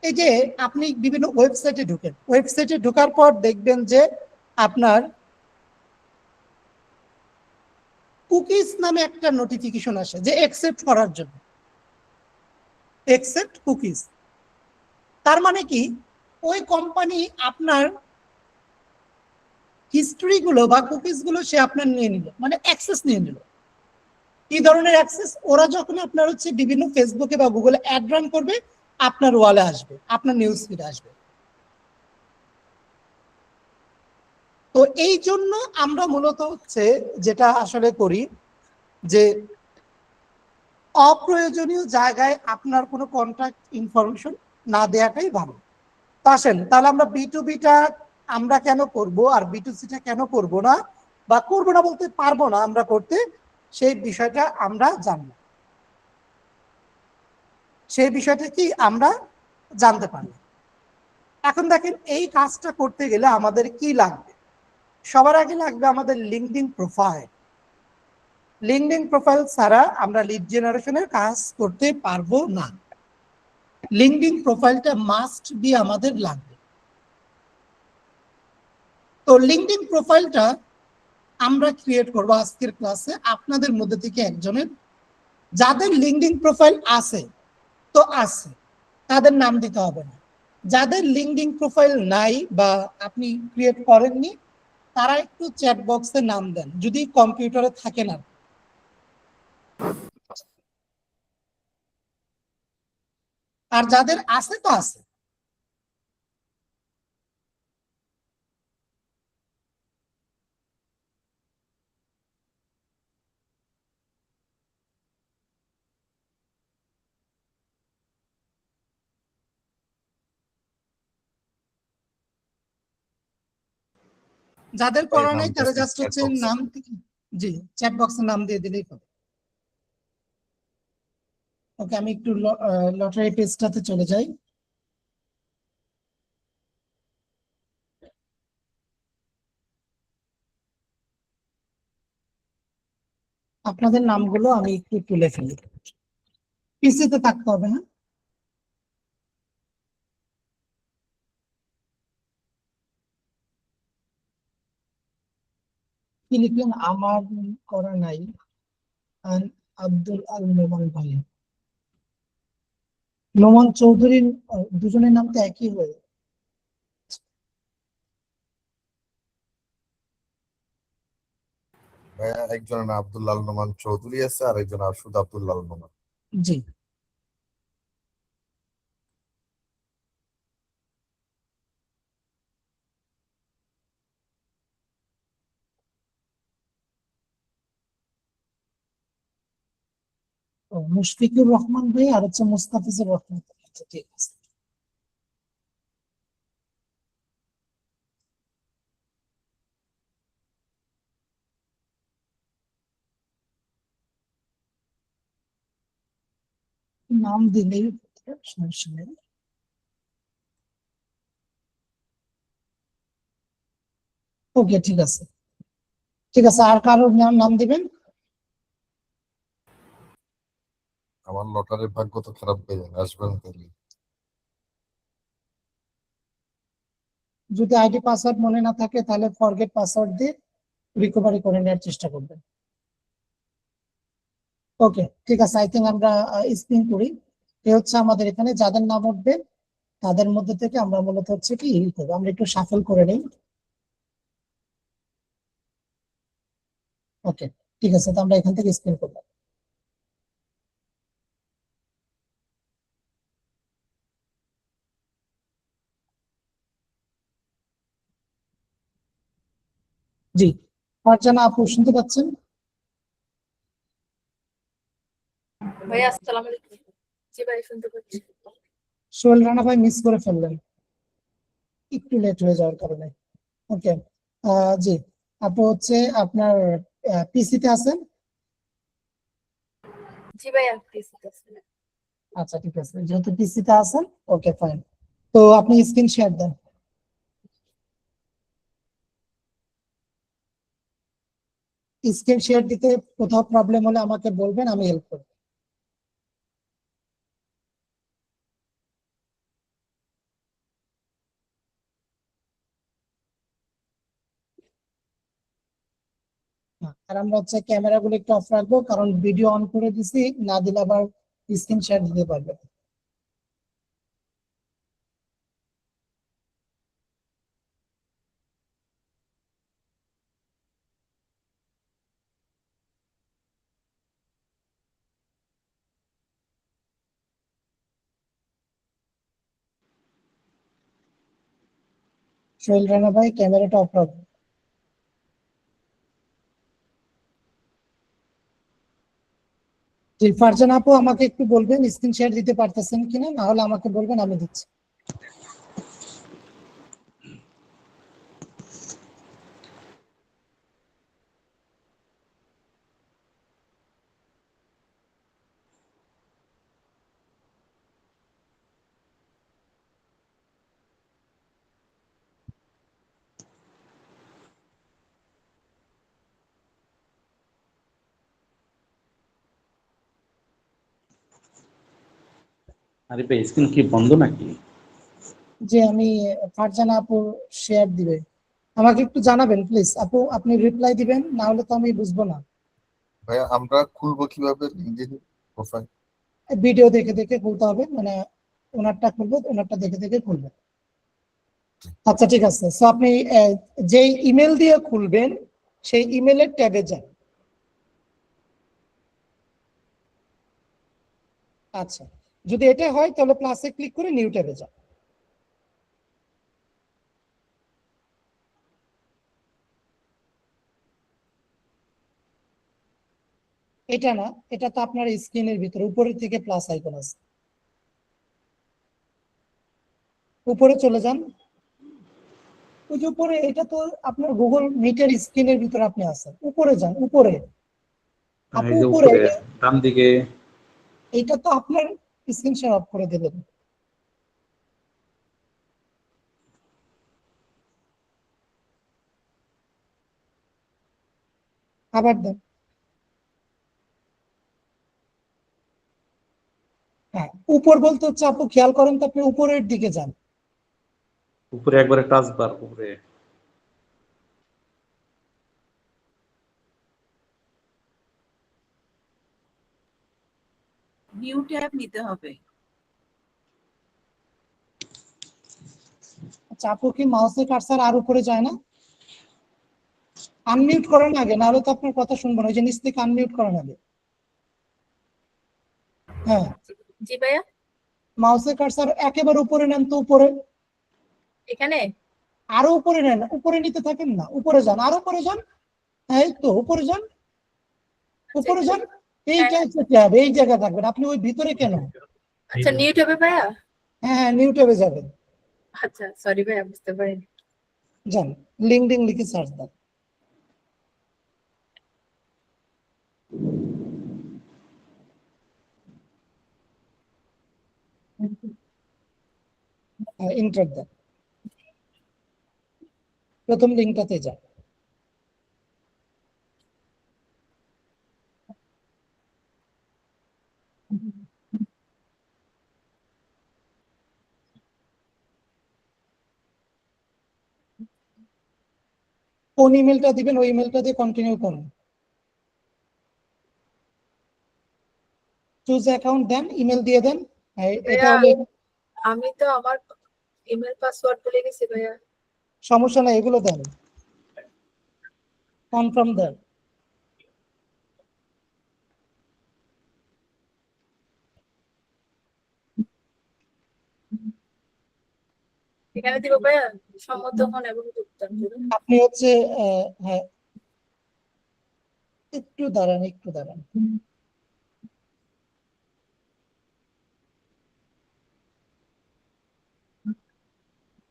এই যে আপনি বিভিন্ন ওয়েবসাইটে ঢুকেন, ওয়েবসাইটে ঢোকার পর দেখবেন যে আপনার কুকিজ নামে একটা নোটিফিকেশন আসে যে অ্যাকসেপ্ট করার জন্য, অ্যাকসেপ্ট কুকিজ। তার মানে কি, ওই কোম্পানি আপনার হিস্ট্রি গুলো বা কুকিজ গুলো সে আপনার নিয়ে নিল, মানে অ্যাক্সেস নিয়ে নিল। কি ধরনের অ্যাক্সেস? ওরা যখন আপনার হচ্ছে বিভিন্ন ফেসবুকে বা গুগলে অ্যাড রান করবে, আপনার ওয়ালে আসবে, আপনার নিউজ ফিডে আসবে। তো এই জন্য আমরা মূলত হচ্ছে যেটা আসলে করি যে অপ্রয়োজনীয় জায়গায় আপনার কোনো কন্ট্যাক্ট ইনফরমেশন না দেওয়াটাই ভালো। তো আসেন তাহলে আমরা B2Bটা আমরা কেন করব আর B2Cটা কেন করব না, বা করব না বলতে পারবো না আমরা করতে, সেই বিষয়টা আমরা জানবো। সেই বিষয়টা কি আমরা জানতে পারি। এখন দেখেন, এই কাজটা করতে গেলে আমাদের কি লাগবে? সবার আগে লাগবে আমাদের লিঙ্কডইন প্রোফাইল। লিঙ্কডইন প্রোফাইল ছাড়া আমরা লিড জেনারেশনের কাজ করতে পারবো না। লিঙ্কডইন প্রোফাইলটা মাস্ট বি আমাদের লাগবে। তো লিঙ্কডইন প্রোফাইলটা আমরা ক্রিয়েট করব আজকের ক্লাসে আপনাদের মধ্যে থেকে একজনের। যাদের লিঙ্কডইন প্রোফাইল আছে তো আছে, তাদের নাম দিতে হবে না। যাদের লিঙ্কডইন প্রোফাইল নাই বা আপনি ক্রিয়েট করেননি, তারা একটু চ্যাট বক্সে নাম দেন যদি কম্পিউটারে থাকে না। আর যাদের আছে তো আছে। যাদের ভাই, করা নাই নাম তারা দিছি জাস্ট chat হচ্ছে box এ। নাম জি চ্যাট বক্সে নাম দিয়ে দিলেই হবে। ওকে, আমি একটু লটারি পেজটাতে চলে যাই। আপনাদের নামগুলো আমি একটু তুলে ফেলি, পিসিতে থাকতে হবে, হ্যাঁ। কি লিখলেন? আমার করা নাই। আব্দুল আল নোমান ভাই, নোমান চৌধুরী, দুজনের নাম তো একই হয়ে। ভাইয়া, একজনের নাম আব্দুল্লাহ আল নোমান চৌধুরী আছে, আর একজন শুধু আব্দুল্লাহ আল নোমান। জি, মুশফিকুর রহমান ভাই আর হচ্ছে মুস্তাফিজুর রহমান। আচ্ছা, ঠিক আছে। নাম দিলেই সমস্যা নেই। ওকে, ঠিক আছে, ঠিক আছে। আর কারোর নাম নাম দিবেন? আমার লটারির ভাগ্য তো খারাপ ভাইয়া, আসবেন তাহলে। যদি আইডি পাসওয়ার্ড মনে না থাকে তাহলে ফরগেট পাসওয়ার্ড দিয়ে রিকভারি করে নেওয়ার চেষ্টা করবেন। ওকে, ঠিক আছে। আই থিঙ্ক আমরা স্পিন করি। এ হচ্ছে আমাদের এখানে যাদের নাম উঠবে তাদের মধ্যে থেকে আমরা মূলত হচ্ছে কি ই করবো, আমরা একটু শাফল করে নিই। ওকে, ঠিক আছে, তো আমরা এখান থেকে স্পিন করলাম। জি, ফারজানা আপু শুনতে পাচ্ছেন? ভাইয়া আসসালামু আলাইকুম। জি ভাই, শুনতে পাচ্ছি। সোহেল রানা ভাই মিস করে ফেললেন একটু লেট হয়ে যাওয়ার কারণে। ওকে, জি, আপু হচ্ছে আপনার পিসিতে আছেন? জি ভাইয়া, প্লিজ। আচ্ছা, ঠিক আছে, যেহেতু পিসিতে আছেন, ওকে ফাইন। তো আপনি স্ক্রিন শেয়ার দেন। স্ক্রিন শেয়ার দিতে কোথাও প্রবলেম হলে আমাকে বলবেন, আমি হেল্প করব। আর আমরা হচ্ছে ক্যামেরা গুলো একটু অফ রাখবো, কারণ ভিডিও অন করে দিছি, না দিলে আবার স্ক্রিন শেয়ার দিতে পারবে না। সোহেল রানা ভাই ক্যামেরাটা অফ রাখবো। জি, ফারজানা আপু আমাকে একটু বলবেন স্ক্রিন শেয়ার দিতে পারতেছেন কিনা, না হলে আমাকে বলবেন, আমি দিচ্ছি। আরে ভাই, স্ক্রিন কি বন্ধ নাকি? যে আমি ফারজানা আপু শেয়ার দিবে, আমাকে একটু জানাবেন প্লিজ আপু, আপনি রিপ্লাই দিবেন, না হলে তো আমি বুঝবো না। ভাইয়া, আমরা খুলবো কিভাবে লিঙ্কডিন প্রোফাইল? ভিডিও দেখে দেখে খুলতে হবে, মানে ওনারটা খুলবো, ওনারটা দেখে দেখে খুলবো। আচ্ছা ঠিক আছে, সো আপনি যে ইমেল দিয়ে খুলবেন সেই ইমেলের ট্যাবে যান। আচ্ছা, যদি এটা হয় তাহলে প্লাসে ক্লিক করে নিউ ট্যাবে যান। এটা না, এটা তো আপনার স্ক্রিনের ভিতরে উপরের থেকে প্লাস আইকন আছে, উপরে চলে যান। ওই যে উপরে, এটা তো আপনার গুগল মিটের স্ক্রিনের ভিতরে আপনি আছেন, উপরে যান, উপরে আপনি এই যে উপরে, উপরে ডান দিকে এইটা তো আপনার স্ক্রিন শেয়ার অফ করে দেবেন। আবার দেন। হ্যাঁ, উপর বলতে হচ্ছে আপু খেয়াল করেন তো, আপনি উপরের দিকে যান। উপরে একবারে টাচ বার উপরে। নিউ ট্যাব নিতে হবে। আচ্ছা, আপু কি মাউসের কার্সার আর উপরে যায় না? আনমিউট করেন আগে, নাহলে তো আপনার কথা শুনবো না। ওই যে নিচ থেকে আনমিউট করেন আগে। হ্যাঁ, জি ভাইয়া, মাউসের কার্সার একেবারে উপরে নেন তো, উপরে, এখানে আরো উপরে নেন, উপরে নিতে থাকেন না, উপরে যান, আরো উপরে যান। এই তো উপরে যান, উপরে যান। এইটা হচ্ছে ট্যাব, এই জায়গায় থাকবেন আপনি, ওই ভিতরে কেন? আচ্ছা নিউ ট্যাবে ভাইয়া। হ্যাঁ হ্যাঁ, নিউ ট্যাবে যাবেন। আচ্ছা সরি ভাইয়া, বুঝতে পারিনি। যান, লিঙ্কডিন লিখে সার্চ দেন। ইন্টার দেন, প্রথম লিঙ্কটাতে যান। কোন ইমেলটা দিবেন ওই ইমেলটা দিয়ে কন্টিনিউ করুন। চুজ অ্যাকাউন্ট দেন, ইমেল দিয়ে দেন। এটা ভাইয়া হলে আমি তো আমার ইমেল পাসওয়ার্ড ভুলে গেছি ভাইয়া। সমস্যা নাই, এগুলো দেন, কনফার্ম দেন। এখানে দিব ভাইয়া, সম্মত হন এবং যোগদান করুন। আপনি হচ্ছে হ্যাঁ, একটু দাঁড়ান, একটু দাঁড়ান।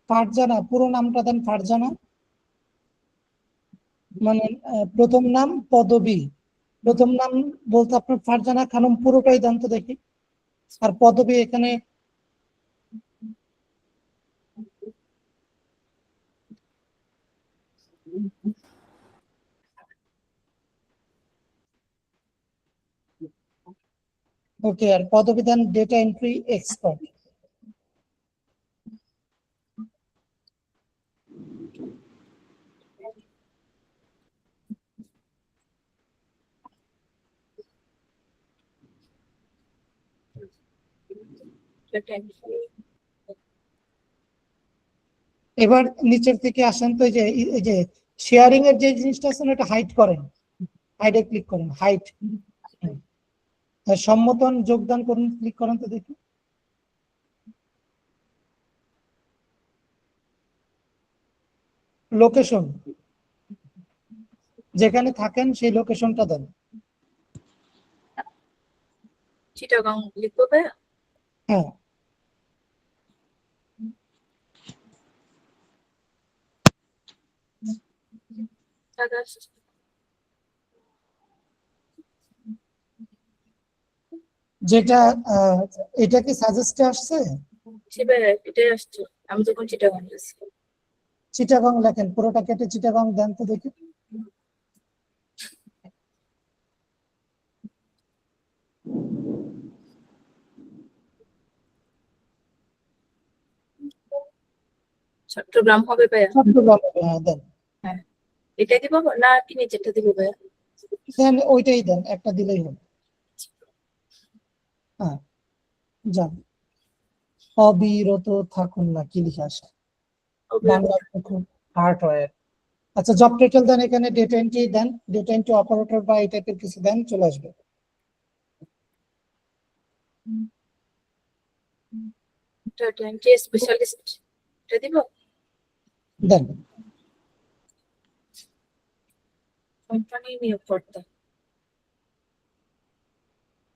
ফারজানা, পুরো নামটা দেন ফারজানা, মানে প্রথম নাম পদবী। প্রথম নাম বলতে আপনার ফারজানা খানম পুরোটাই দেন তো দেখি, আর পদবী এখানে ওকে, আর পদবী দেন ডেটা এন্ট্রি এক্সপার্ট। এবার নিচের থেকে আসেন তো, এই যে শেয়ারিং এর যে জিনিসটা আছে না, এটা হাইড করেন, হাইডে ক্লিক করেন, হাইড। সম্মতন যোগদান করুন, ক্লিক করেন তো দেখি। লোকেশন, যেখানে থাকেন সেই লোকেশনটা দেন। চিটাগাং লিখবো ভাইয়া। হ্যাঁ, যেটা এটা কি সাজেস্টে আসছে? জি ভাইয়া এটাই আসছে, আমি যখন চিটাগাং গেছি। চিটাগং লেখেন, পুরোটা কেটে চিটাগং দেন তো দেখি। চট্টগ্রাম হবে ভাইয়া। চট্টগ্রাম, হ্যাঁ দেন। হ্যাঁ, এটাই দিব না কি নিচেরটা দিব ভাইয়া? দেন ওইটাই দেন, একটা দিলেই হবে। হ্যাঁ, যান। অবিরত থাকুন না কি লিখে আসে? বাংলা খুব হার্ডওয়্যার। আচ্ছা, জব টাইটেল দেন, এখানে ডেটা এন্ট্রি দেন, ডেটা এন্ট্রি অপারেটর বা এই টাইপের কিছু দেন, চলে আসবে। ডেটা এন্ট্রি স্পেশালিস্ট এটা দিব। দেন। কোম্পানি নিয়োগকর্তা।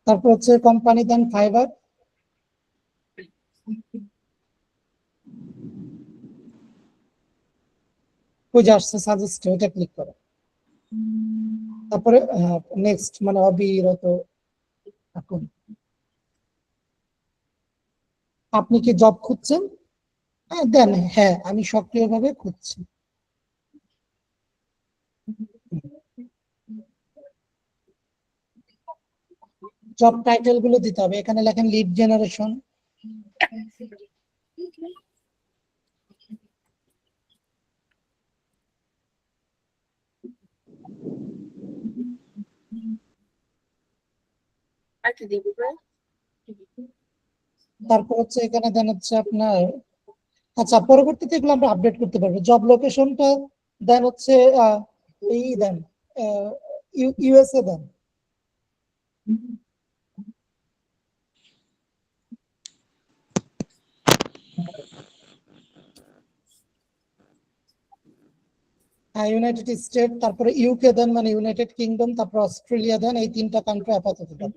তারপর হচ্ছে কোম্পানি দেন ফাইবার। খুঁজে আসছে সাজেস্ট, ওইটা ক্লিক করো। তারপরে নেক্সট মানে অবিরত এখন। আপনি কি জব খুঁজছেন? দেন হ্যাঁ, আমি সক্রিয়ভাবে খুঁজছি। জব টাইটেল গুলো দিতে হবে, এখানে লেখেন লিড জেনারেশন। আর কি দিব ভাই? তারপর হচ্ছে এখানে দেন হচ্ছে আপনার, আচ্ছা পরবর্তীতে এগুলো আমরা আপডেট করতে পারবো। জব লোকেশনটা দেন হচ্ছে এই দেন ইউএসএ দেন। ইউনাইটেড স্টেট, তারপরে ইউকে দেন মানে ইউনাইটেড কিংডম, তারপর অস্ট্রেলিয়া দেন। এই তিনটা কান্ট্রি আপাতত দেন।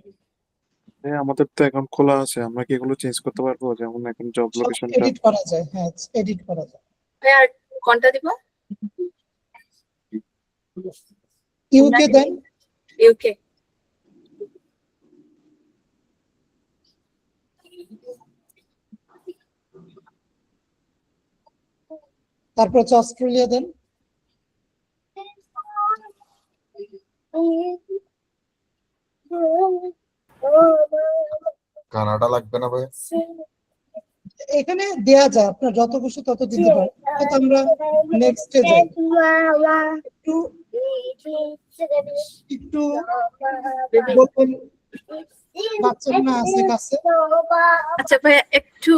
হ্যাঁ, আমাদের তো অ্যাকাউন্ট খোলা আছে, আমরা কি এগুলো চেঞ্জ করতে পারবো? যেমন এখন জব লোকেশনটা। এডিট করা যায়, হ্যাঁ এডিট করা যায়। ভাই আর কোনটা দিব? ইউকে দেন। ইউকে। তারপর হচ্ছে অস্ট্রেলিয়া দেন। কানাডা লাগবে না ভাই? এখানে দেয়া যায়, আপনার যত খুশি তত দিতে পারেন। হয়তো আমরা নেক্সটে যাই। একটু একটু বলবেন বাচ্চা না আছে কাছে। আচ্ছা ভাইয়া একটু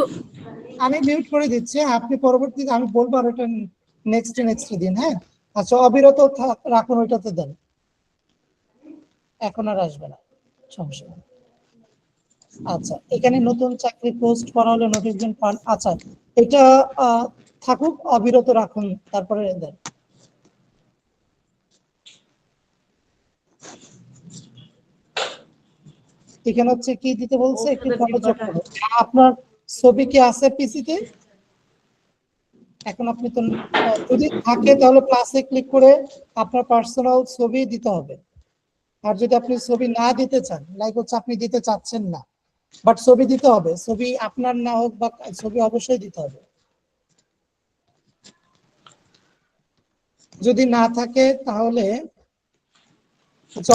আমি মিউট করে দিচ্ছি, আপনি পরবর্তীতে আমি বলবো আর ওটা নেক্সট দিন। হ্যাঁ আচ্ছা, অবিরত রাখুন, ওইটাতে দেন। এখন আর আসবে না, সমস্যা নেই। আচ্ছা, এখানে নতুন চাকরি পোস্ট করা হলে নোটিফিকেশন পান। আচ্ছা, এটা থাকুক, অবিরত রাখুন, তারপরে দেন। এখানে হচ্ছে কি দিতে বলছে, একটি ফটো যোগ করুন। আপনার ছবি কি আছে পিসিতে? এখন আপনি তো যদি থাকে তাহলে প্লাসে ক্লিক করে আপনার পার্সোনাল ছবি দিতে হবে। আর যদি আপনি ছবি না দিতে চান, লাইক হচ্ছে আপনি দিতে চাচ্ছেন না, বাট ছবি দিতে হবে, ছবি আপনার না হোক বা ছবি অবশ্যই দিতে হবে। যদি না থাকে তাহলে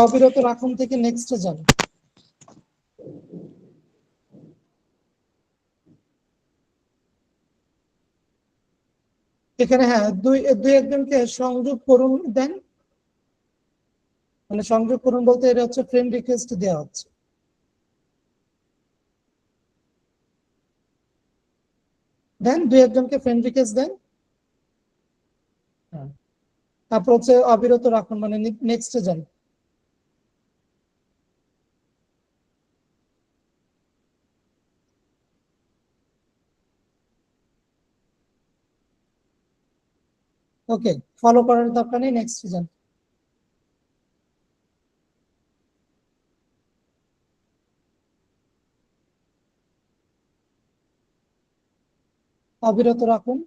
অবিরত রাখুন থেকে নেক্সটে যান। এখানে হ্যাঁ দুই একজনকে সংযোগ করুন দেন, মানে সংযোগ করুন বলতে এটা হচ্ছে ফ্রেন্ড রিকোয়েস্ট দেওয়া হচ্ছে। দেন দুই একজনকে ফ্রেন্ড রিকোয়েস্ট দেন। তারপর হচ্ছে অবিরত রাখুন মানে নেক্সটে যান। ওকে, ফলো করার দরকার নেই, নেক্সট যান। অবিরত রাখুন।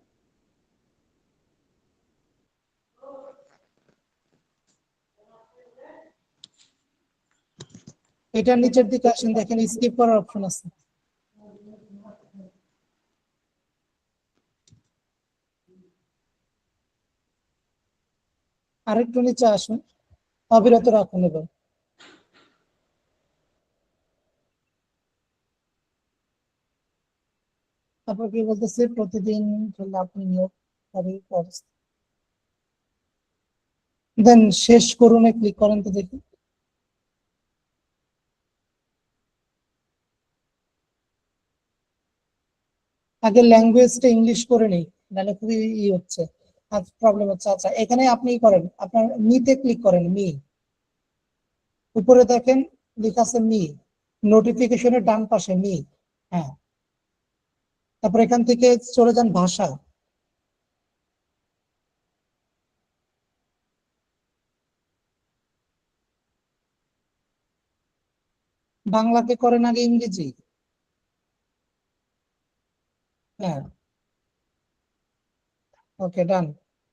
এটার নিচের দিকে আসেন, দেখেন স্কিপ করার অপশন আছে। আরেকটু নিচে আসুন, অবিরত রাখুন। এবার তারপর কি বলতেছে, প্রতিদিন আপনি নিয়োগকারী দেন শেষ করুন, ক্লিক করেন তো দেখি। আগে ল্যাঙ্গুয়েজটা ইংলিশ করে নেই, নাহলে খুবই হচ্ছে প্রবলেম হচ্ছে। আচ্ছা, এখানে আপনি করেন, আপনার মিতে ক্লিক করেন, মি উপরে দেখেন লেখা আছে মি, নোটিফিকেশনের ডান পাশে মি। হ্যাঁ, তারপর এখান থেকে চলে যান ভাষা, বাংলাকে করেন আগে ইংরেজি। হ্যাঁ, ওকে, ডান।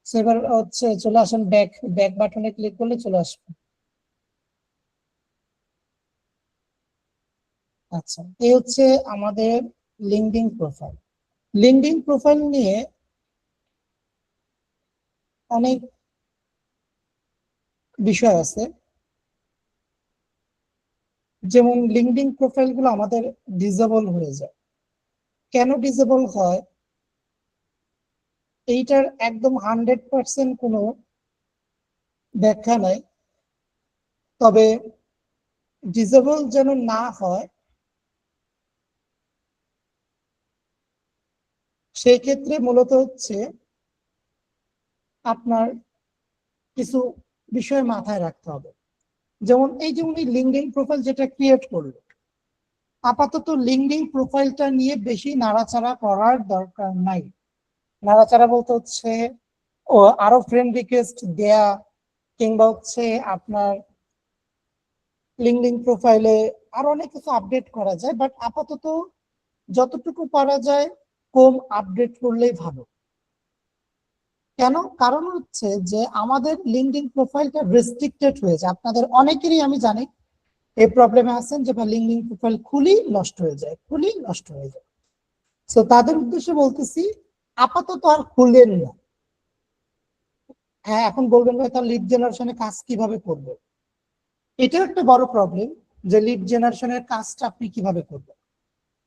এবার হচ্ছে চলে আসেন ব্যাক, ব্যাক বাটনে ক্লিক করলে চলে আসবে। আচ্ছা, এই হচ্ছে আমাদের লিঙ্কডইন প্রোফাইল। লিঙ্কডইন প্রোফাইল নিয়ে অনেক বিষয় আছে, যেমন লিঙ্কডইন প্রোফাইল গুলো আমাদের ডিসেবল হয়ে যায়। কেন ডিসেবল হয় এইটার একদম 100% কোনো ব্যাখ্যা নাই, তবে ডিসেবল যেন না হয় সেই ক্ষেত্রে মূলত হচ্ছে আপনার কিছু বিষয় মাথায় রাখতে হবে। যেমন এই যে উনি লিঙ্কডইন প্রোফাইল যেটা ক্রিয়েট করলো, আপাতত লিঙ্কডইন প্রোফাইলটা নিয়ে বেশি নাড়াচাড়া করার দরকার নাই। নাড়াচাড়া বলতে হচ্ছে ও আরো ফ্রেন্ড রিকোয়েস্ট দেয়া, কিংবা হচ্ছে আপনার লিঙ্কডইন প্রোফাইলে আরো অনেক কিছু আপডেট করা যায়, বাট আপাতত যতটুকু পারা যায় কম আপডেট করলেই ভালো। কেন? কারণ হচ্ছে যে আমাদের লিঙ্কডইন প্রোফাইলটা রেস্ট্রিক্টেড হয়েছে। আপনাদের অনেকেরই আমি জানি এই প্রবলেমে আছেন যে লিঙ্কডইন প্রোফাইল খুলি নষ্ট হয়ে যায়, খুলি নষ্ট হয়ে যায়। তো তাদের উদ্দেশ্যে বলতেছি আপাতত আর খুললেন না। হ্যাঁ, এখন বলবেন ভাই তার লিড জেনারেশনে কাজ কিভাবে করবে? এটাও একটা বড় প্রবলেম যে লিড জেনারেশনের কাজটা আপনি কিভাবে করবেন,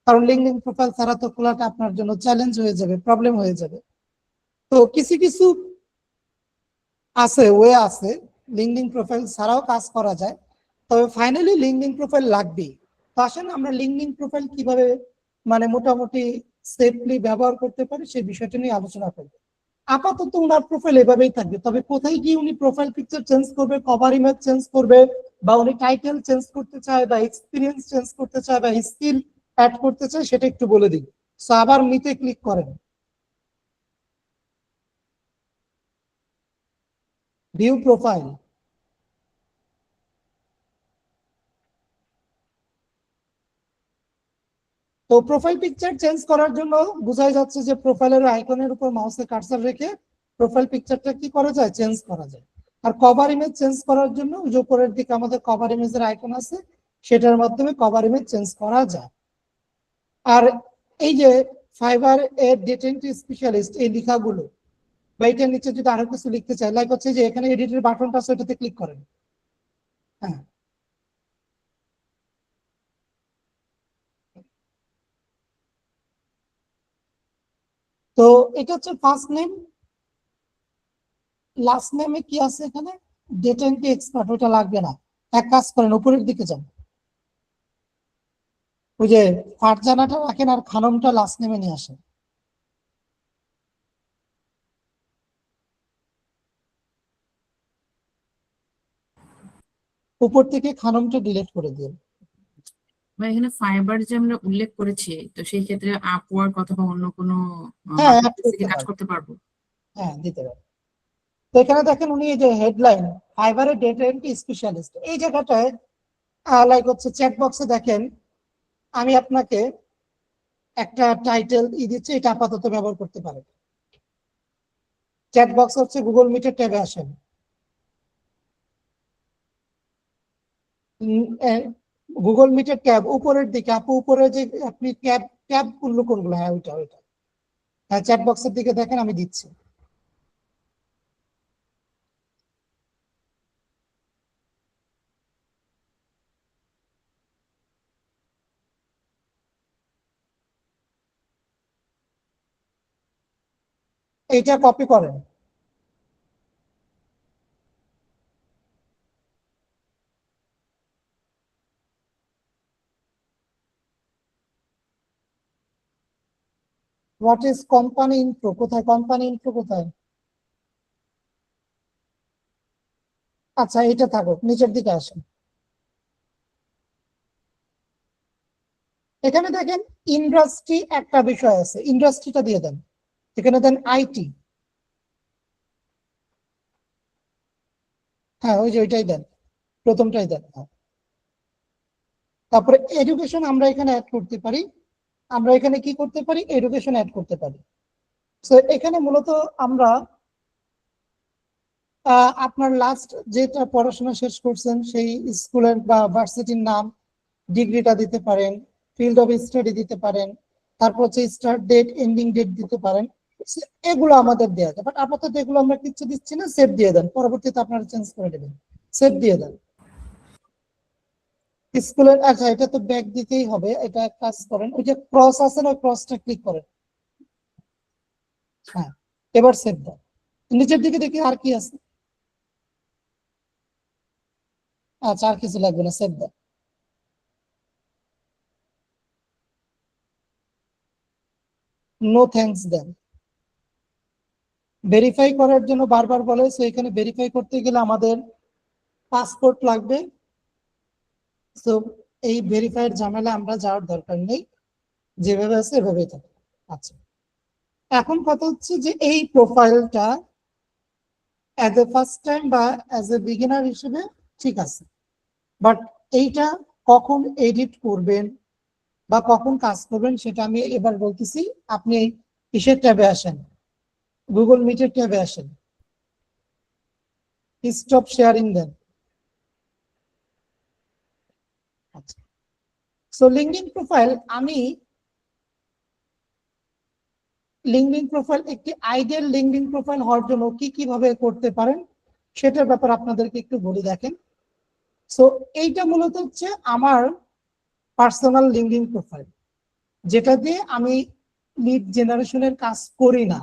কারণ লিঙ্কডইন প্রোফাইল ছাড়া তো খোলাটা আপনার জন্য চ্যালেঞ্জ হয়ে যাবে, প্রবলেম হয়ে যাবে। তো কিছু কিছু আছে, ওয়ে আছে, লিঙ্কডইন প্রোফাইল ছাড়াও কাজ করা যায়, তবে ফাইনালি লিঙ্কডইন প্রোফাইল লাগবেই। তো আসেন আমরা লিঙ্কডইন প্রোফাইল কিভাবে মানে মোটামুটি সেফলি ব্যবহার করতে পারি সেই বিষয়টা নিয়ে আলোচনা করব। আপাতত উনার প্রোফাইল এভাবেই থাকবে, তবে কোথায় গিয়ে উনি প্রোফাইল পিকচার চেঞ্জ করবে, কভার ইমেজ চেঞ্জ করবে, বা উনি টাইটেল চেঞ্জ করতে চায়, বা এক্সপিরিয়েন্স চেঞ্জ করতে চায়, বা স্কিল অ্যাড করতে চায়, সেটা একটু বলে দিই। সো আবার মিতে ক্লিক করেন, ভিউ প্রোফাইল। তো প্রোফাইল পিকচার চেঞ্জ করার জন্য বোঝাই যাচ্ছে যে প্রোফাইলের আইকনের উপর মাউসে কার্সার রেখে প্রোফাইল পিকচারটা কি করা যায়, চেঞ্জ করা যায়। আর কভার ইমেজ চেঞ্জ করার জন্য যে উপরের দিকে আমাদের কভার ইমেজের আইকন আছে, সেটার মাধ্যমে কভার ইমেজ চেঞ্জ করা যায়। আর এই যে ফাইবার এর ডেটা এন্ট্রি স্পেশালিস্ট এই লেখাগুলো, বা এটার নিচে যদি আরো কিছু লিখতে চাই, লাইক হচ্ছে যে এখানে এডিটের বাটনটা আছে, ওটাতে ক্লিক করেন। হ্যাঁ, তো এটা হচ্ছে ফার্স্ট নেম, লাস্ট নেমে কি আছে এখানে, ডেটা এন্ট্রি এক্সপার্ট, ওটা লাগবে না। এক কাজ করেন, উপরের দিকে যান, ওই যে ফারজানাটা রাখেন আর খানমটা লাস্ট নেমে নিয়ে আসেন। উপর থেকে খানমটা ডিলিট করে দিন। বা এখানে ফাইবার যে আমরা উল্লেখ করেছি, তো সেই ক্ষেত্রে আপওয়ার্ক অথবা অন্য কোনো হ্যাঁ, অ্যাড মার্কেটপ্লেসে করতে কি কাজ পারেন। করতে পারবো? হ্যাঁ, দিতে পারেন। তো এখানে দেখেন উনি এই যে হেডলাইন ফাইবারের ডেটা এন্ট্রি স্পেশালিস্ট, এই জায়গাটায় লাইক হচ্ছে চ্যাট বক্সে দেখেন আমি আপনাকে একটা টাইটেল দিচ্ছি, এটা আপাতত ব্যবহার করতে পারেন। চ্যাট বক্স হচ্ছে গুগল মিটের ট্যাবে আসেন, গুগল মিটের ট্যাব উপরের দিকে, আপু উপরে যে আপনি ট্যাব ট্যাব করলো কোনগুলো, হ্যাঁ ওইটা ওইটা, হ্যাঁ চ্যাট বক্সের দিকে দেখেন আমি দিচ্ছি। এইটা কপি করেন, হোয়াট ইজ কোম্পানি ইনফো? কোথায় কোম্পানি ইনফো কোথায়? আচ্ছা, এটা থাকুক, নিচের দিকে আসেন। এখানে দেখেন ইন্ডাস্ট্রি একটা বিষয় আছে, ইন্ডাস্ট্রিটা দিয়ে দেন। এখানে দেন আইটি। হ্যাঁ, ওই যে ওইটাই দেন, প্রথমটাই দেন। হ্যাঁ। তারপরে এডুকেশন আমরা এখানে অ্যাড করতে পারি। আমরা এখানে কি করতে পারি? এডুকেশন অ্যাড করতে পারি। তো এখানে মূলত আমরা আপনার লাস্ট যেটা পড়াশোনা শেষ করছেন সেই স্কুলের বা ভার্সিটির নাম, ডিগ্রিটা দিতে পারেন, ফিল্ড অফ স্টাডি দিতে পারেন, তারপর হচ্ছে স্টার্ট ডেট, এন্ডিং ডেট দিতে পারেন। So, এগুলো আমাদের দেওয়া যায়, বাট আপাতত এগুলো আমরা কিচ্ছু দিচ্ছি না। সেভ দিয়ে দেন, পরবর্তীতে আপনারা চেঞ্জ করে দেবেন। সেভ দিয়ে দেন। স্কুলের, আচ্ছা এটা তো ব্যাক দিতেই হবে, এটা কাজ করেন, ওই যে ক্রস আছে না, ক্রসটা ক্লিক করেন। হ্যাঁ, এবার সেভ দেন। নিচের দিকে দেখি আর কি আছে। আচ্ছা, আর কিছু লাগবে না, সেভ দেন। নো থ্যাঙ্কস দেন। ভেরিফাই করার জন্য বারবার বলে, সো এখানে ভেরিফাই করতে গেলে আমাদের পাসপোর্ট লাগবে। সো এই ভেরিফাইয়ের ঝামেলা আমরা যাওয়ার দরকার নেই, যেভাবে আছে এভাবেই থাকে। আচ্ছা, এখন কথা হচ্ছে যে এই প্রোফাইলটা অ্যাজ এ ফার্স্ট টাইম বা অ্যাজ এ বিগিনার হিসেবে ঠিক আছে, বাট এইটা কখন এডিট করবেন বা কখন কাজ করবেন সেটা আমি এবার বলতেছি। আপনি কিসের ট্যাবে আসেন? গুগল মিটের ট্যাবে আসেন, স্টপ শেয়ারিং দেন। আচ্ছা, সো লিঙ্কডইন প্রোফাইল, আমি লিঙ্কডইন প্রোফাইল একটি আইডিয়াল লিঙ্কডইন প্রোফাইল হওয়ার জন্য কি কিভাবে করতে পারেন সেটার ব্যাপারে আপনাদেরকে একটু বলে দেখেন। সো এইটা মূলত হচ্ছে আমার পার্সোনাল লিঙ্কডইন প্রোফাইল, যেটা দিয়ে আমি লিড জেনারেশনের কাজ করি না,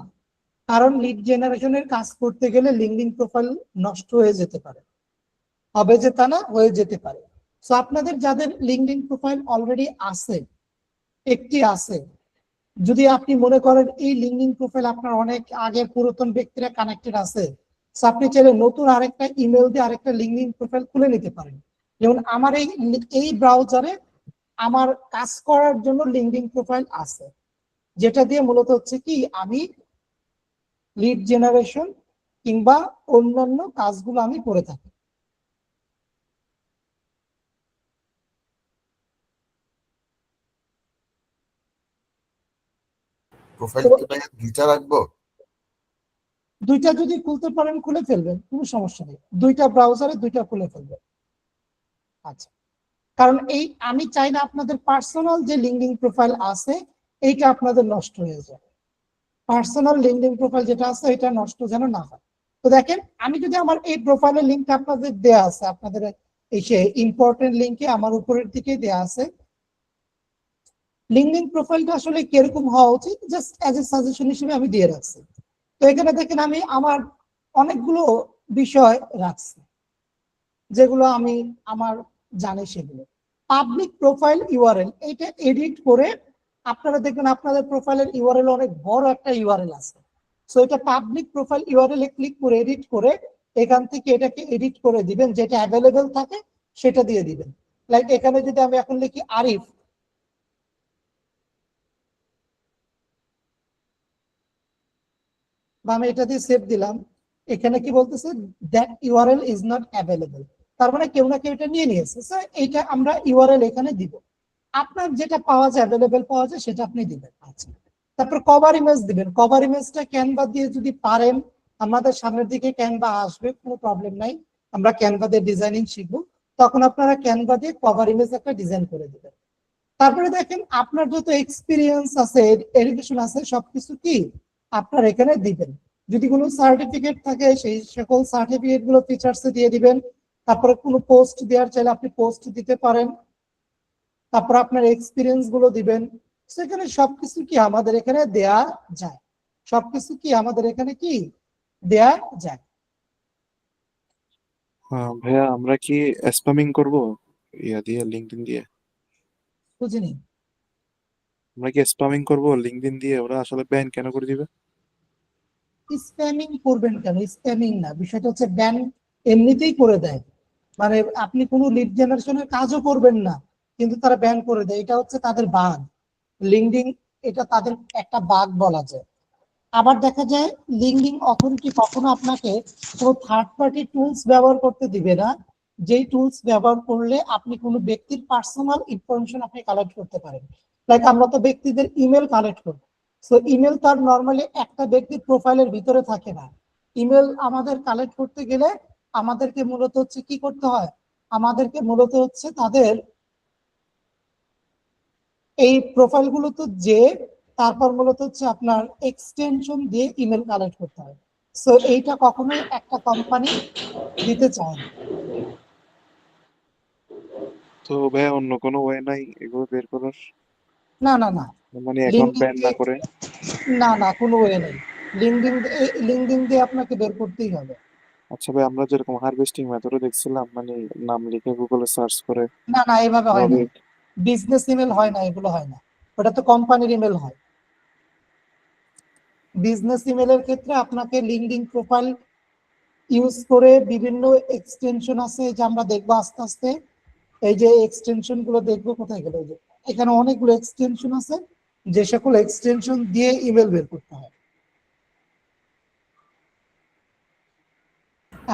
কারণ লিড জেনারেশনের কাজ করতে গেলে লিঙ্কডইন প্রোফাইল নষ্ট হয়ে যেতে পারে, হবে যে তা না, হয়ে যেতে পারে। সো আপনাদের যাদের লিঙ্কডইন প্রোফাইল অলরেডি আছে, একটি আছে, যদি আপনি মনে করেন এই লিঙ্কডইন প্রোফাইল আপনার অনেক আগের পুরাতন ব্যক্তিরা কানেক্টেড আছে, সো আপনি চাইলে নতুন আরেকটা ইমেল দিয়ে আরেকটা লিঙ্কডইন প্রোফাইল খুলে নিতে পারেন। যেমন আমার এই ব্রাউজারে আমার কাজ করার জন্য লিঙ্কডইন প্রোফাইল আছে, যেটা দিয়ে মূলত হচ্ছে কি আমি লিড জেনারেশন কিংবা অন্যান্য কাজগুলো আমি করে থাকি। প্রোফাইল কি ভাই দুইটা রাখবো? দুইটা যদি খুলতে পারেন খুলে ফেলবেন, কোনো সমস্যা নেই, দুইটা ব্রাউজারে দুইটা খুলে ফেলবেন। আচ্ছা, কারণ এই আমি চাই না আপনাদের পার্সোনাল যে লিঙ্কডইন প্রোফাইল আছে এইটা আপনাদের নষ্ট হয়ে যায়। পার্সোনাল লিঙ্কডইন প্রোফাইল যেটা আছে এটা নষ্ট যেন না হয়। তো দেখেন, আমি যদি আমার এই প্রোফাইলের লিঙ্কটা আপনাদের দেয়া আছে, আপনাদের এই সে ইম্পর্টেন্ট লিঙ্কে আমার উপরের দিকে দেয়া আছে। লিঙ্কডইন প্রোফাইলটা আসলে কিরকম হওয়া উচিত জাস্ট অ্যাজ এ সাজেশন হিসেবে আমি দিয়ে রাখছি। তো এখানে দেখেন আমি আমার অনেকগুলো বিষয় রাখছি যেগুলো আমি আমার জানি সেগুলো। পাবলিক প্রোফাইল ইউআরএল, এটা এডিট করে আপনারা দেখবেন আপনাদের প্রোফাইলের ইউআরএল অনেক বড় একটা ইউআরএল আছে। সো এটা পাবলিক প্রোফাইল ইউআরএল এ ক্লিক করে এডিট করে এখান থেকে এটাকে এডিট করে দিবেন, যেটা অ্যাভেলেবেল থাকে সেটা দিয়ে দিবেন। লাইক এখানে যদি আমি এখন লিখি আরিফ, বা আমি এটা দিয়ে সেভ দিলাম, এখানে কি বলতেছে that URL is not available, তার মানে কেউ না কেউ এটা নিয়ে নিয়েছে। স্যার এইটা আমরা ইউআরএল এখানে দিব, আপনার যেটা পাওয়া যায় অ্যাভেলেবল পাওয়া যায় সেটা আপনি দিবেন। আচ্ছা, তারপর কভার ইমেজ দিবেন। কভার ইমেজটা ক্যানভা দিয়ে যদি পারেন, আমাদের সামনের দিকে ক্যানভা আসবে, কোনো প্রবলেম নাই, আমরা ক্যানভা দিয়ে ডিজাইনিং শিখবো, তখন আপনারা ক্যানভা দিয়ে কভার ইমেজ একটা ডিজাইন করে দিবেন। তারপরে দেখেন আপনার যত এক্সপিরিয়েন্স আছে, এডুকেশন আছে, সবকিছু কি আপনার এখানে দিবেন। যদি কোনো সার্টিফিকেট থাকে সেই সকল সার্টিফিকেট গুলো ফিচার্সে দিয়ে দিবেন। তারপরে কোনো পোস্ট দেওয়ার চাইলে আপনি পোস্ট দিতে পারেন। তারপর আপনার এক্সপিরিয়েন্স গুলো দিবেন। সেখানে সবকিছু কি আমাদের এখানে দেয়া যায়, সবকিছু কি আমাদের এখানে কি দেয়া যায়। ভাইয়া আমরা কি স্প্যামিং করব ইয়া দিয়ে লিঙ্কডইন দিয়ে? বুঝিনি। আমরা কি স্প্যামিং করবো লিঙ্কডইন দিয়ে? ওরা আসলে ব্যান কেন করে দিবে? স্প্যামিং করবেন কেন? স্প্যামিং না, বিষয়টা হচ্ছে ব্যান এমনিতেই করে দেয়। মানে আপনি কোনো লিড জেনারেশনের কাজও করবেন না, কিন্তু তারা ব্যান করে দেয়। এটা হচ্ছে তাদের বাগ, লিঙ্কডইন, এটা তাদের একটা বাগ বলা যায়। আবার দেখা যায় লিঙ্কডইন অথরিটি কখনো আপনাকে কোনো থার্ড পার্টি টুলস ব্যবহার করতে দিবে না, যেই টুলস ব্যবহার করলে আপনি কোনো ব্যক্তির পার্সোনাল ইনফরমেশন আপনি কালেক্ট করতে পারেন। লাইক আমরা তো ব্যক্তিদের ইমেল কালেক্ট করি, সো ইমেল তার নর্মালি একটা ব্যক্তির প্রোফাইলের ভিতরে থাকে না। ইমেল আমাদের কালেক্ট করতে গেলে আমাদেরকে মূলত হচ্ছে কি করতে হয়, আমাদেরকে মূলত হচ্ছে তাদের এই প্রোফাইল গুলো তো যে তারপর মূলত হচ্ছে আপনার এক্সটেনশন দিয়ে ইমেল কালেক্ট করতে হয়। সো এইটা কখনোই একটা কোম্পানি দিতে চায় না। তো ভাই অন্য কোনো ওয়ে নাই এগুলো বের করার? না না না, মানে অ্যাকাউন্ট লিঙ্কডিন ব্যান না করে? না না, কোনো ওয়ে নেই। লিঙ্কডিন দিয়ে আপনাকে বের করতেই হবে। আচ্ছা ভাই, আমরা যেরকম হারভেস্টিং মেথডও দেখছিলাম, মানে নাম লিখে গুগলে সার্চ করে না না, এইভাবে হয় না। ভাবে। বিজনেস ইমেল হয় না, এগুলো হয় না, ওটা তো কোম্পানির ইমেল হয়। বিজনেস ইমেলের ক্ষেত্রে আপনাকে লিঙ্কডিন প্রোফাইল ইউজ করে বিভিন্ন এক্সটেনশন আছে, যে আমরা দেখবো আস্তে আস্তে। এই যে এক্সটেনশন গুলো দেখবো, কোথায় গেল, এই যে এখানে অনেকগুলো এক্সটেনশন আছে, যে সকল এক্সটেনশন দিয়ে ইমেল বের করতে হয়।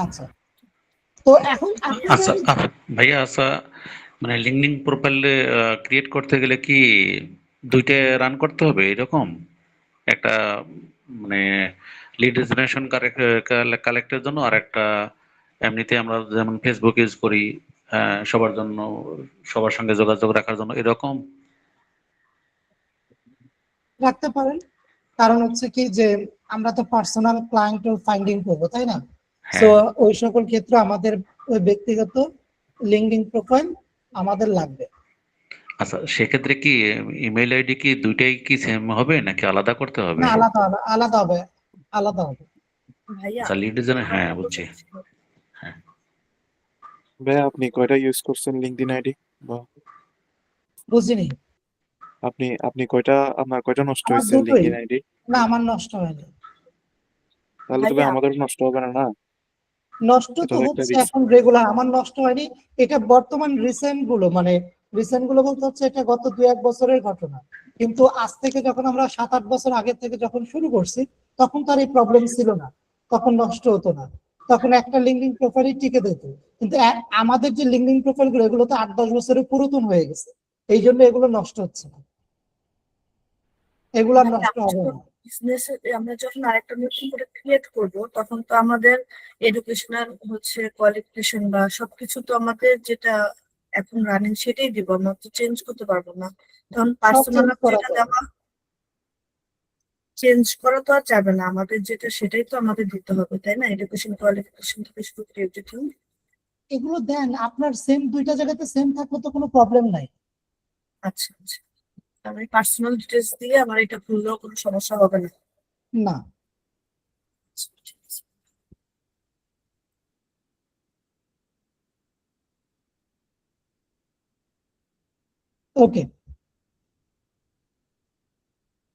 আচ্ছা, তো এখন আপনাদের আচ্ছা ভাইয়া, আচ্ছা মানে লিঙ্কডিন প্রোফাইল ক্রিয়েট করতে গেলে কি দুইটা রান করতে হবে এরকম? একটা মানে লিড জেনারেশন কালেক্টের জন্য, আর একটা এমনিতে আমরা যেমন ফেসবুক ইউজ করি সবার জন্য, সবার সঙ্গে যোগাযোগ রাখার জন্য, এরকম? রাখতে পারেন, কারণ হচ্ছে কি যে আমরা তো পার্সোনাল ক্লায়েন্ট ফাইন্ডিং করবো, তাই না? সো হ্যাঁ। ওই সকল ক্ষেত্রে আমাদের ওই ব্যক্তিগত লিঙ্কডিন প্রোফাইল আমাদের লাগবে। আচ্ছা, সেক্ষেত্রে কি ইমেল আইডি কি দুইটাই কি সেম হবে নাকি আলাদা করতে হবে? না, আলাদা আলাদা হবে, আলাদা হবে। ভাইয়া আচ্ছা, লিড জেনারেশন, আমার হ্যাঁ একটা বুঝছি। question ছিল। হ্যাঁ। ভাই আপনি কয়টা ইউজ করছেন লিঙ্কডইন আইডি? বা বুঝিনি। আপনি আপনি কয়টা, আপনার কয়টা নষ্ট আমার হয়েছে দুটোই। LinkedIn ID? না, আমার নষ্ট হয়নি। তাহলে তো ভাই ভাইয়া আমাদেরও নষ্ট হবে না, না? নষ্ট এটা তো তো একটা হচ্ছে রিস্ক। এখন রেগুলার, আমার নষ্ট হয়নি। এটা বর্তমান রিসেন্ট গুলো, মানে রিসেন্ট গুলো বলতে হচ্ছে এটা গত 2-1 বছরের ঘটনা। কিন্তু আজ থেকে যখন আমরা 7-8 বছর আগে থেকে যখন শুরু করছি, তখন তার এই প্রবলেম ছিল না, তখন নষ্ট হতো না, তখন একটা লিঙ্কডিন প্রোফাইলই টিকে দিত। কিন্তু আমাদের যে লিঙ্কডিন প্রোফাইল গুলো, এগুলো তো 8-10 বছরের পুরাতন হয়ে গেছে, এই জন্য এগুলো নষ্ট হচ্ছে না, এগুলো আর ভাইয়া নষ্ট হবে না। বিজনেস আমরা যখন আরেকটা নতুন করে ক্রিয়েট করব, তখন তো আমাদের এডুকেশনাল হচ্ছে কোয়ালিফিকেশন বা সবকিছু তো আমাদের যেটা এখন রানিং সেটাই দিব, আমরা তো চেঞ্জ করতে পারবো না। তখন সব পার্সোনাল চেঞ্জ করা যেটা যায়। দেওয়া চেঞ্জ করা তো আর যাবে না, আমাদের যেটা সেটাই তো আমাদের দিতে হবে, তাই না? এডুকেশন কোয়ালিফিকেশন থেকে শুরু করে এভরিথিং। এগুলো দেন, আপনার সেম দুইটা জায়গাতে সেম থাকলে তো কোনো প্রবলেম নাই। আচ্ছা আচ্ছা, আমি পার্সোনাল ডিটেলস দিয়ে আমার এটা খুললেও কোনো সমস্যা হবে না। না। আচ্ছা, ঠিক আছে। ওকে,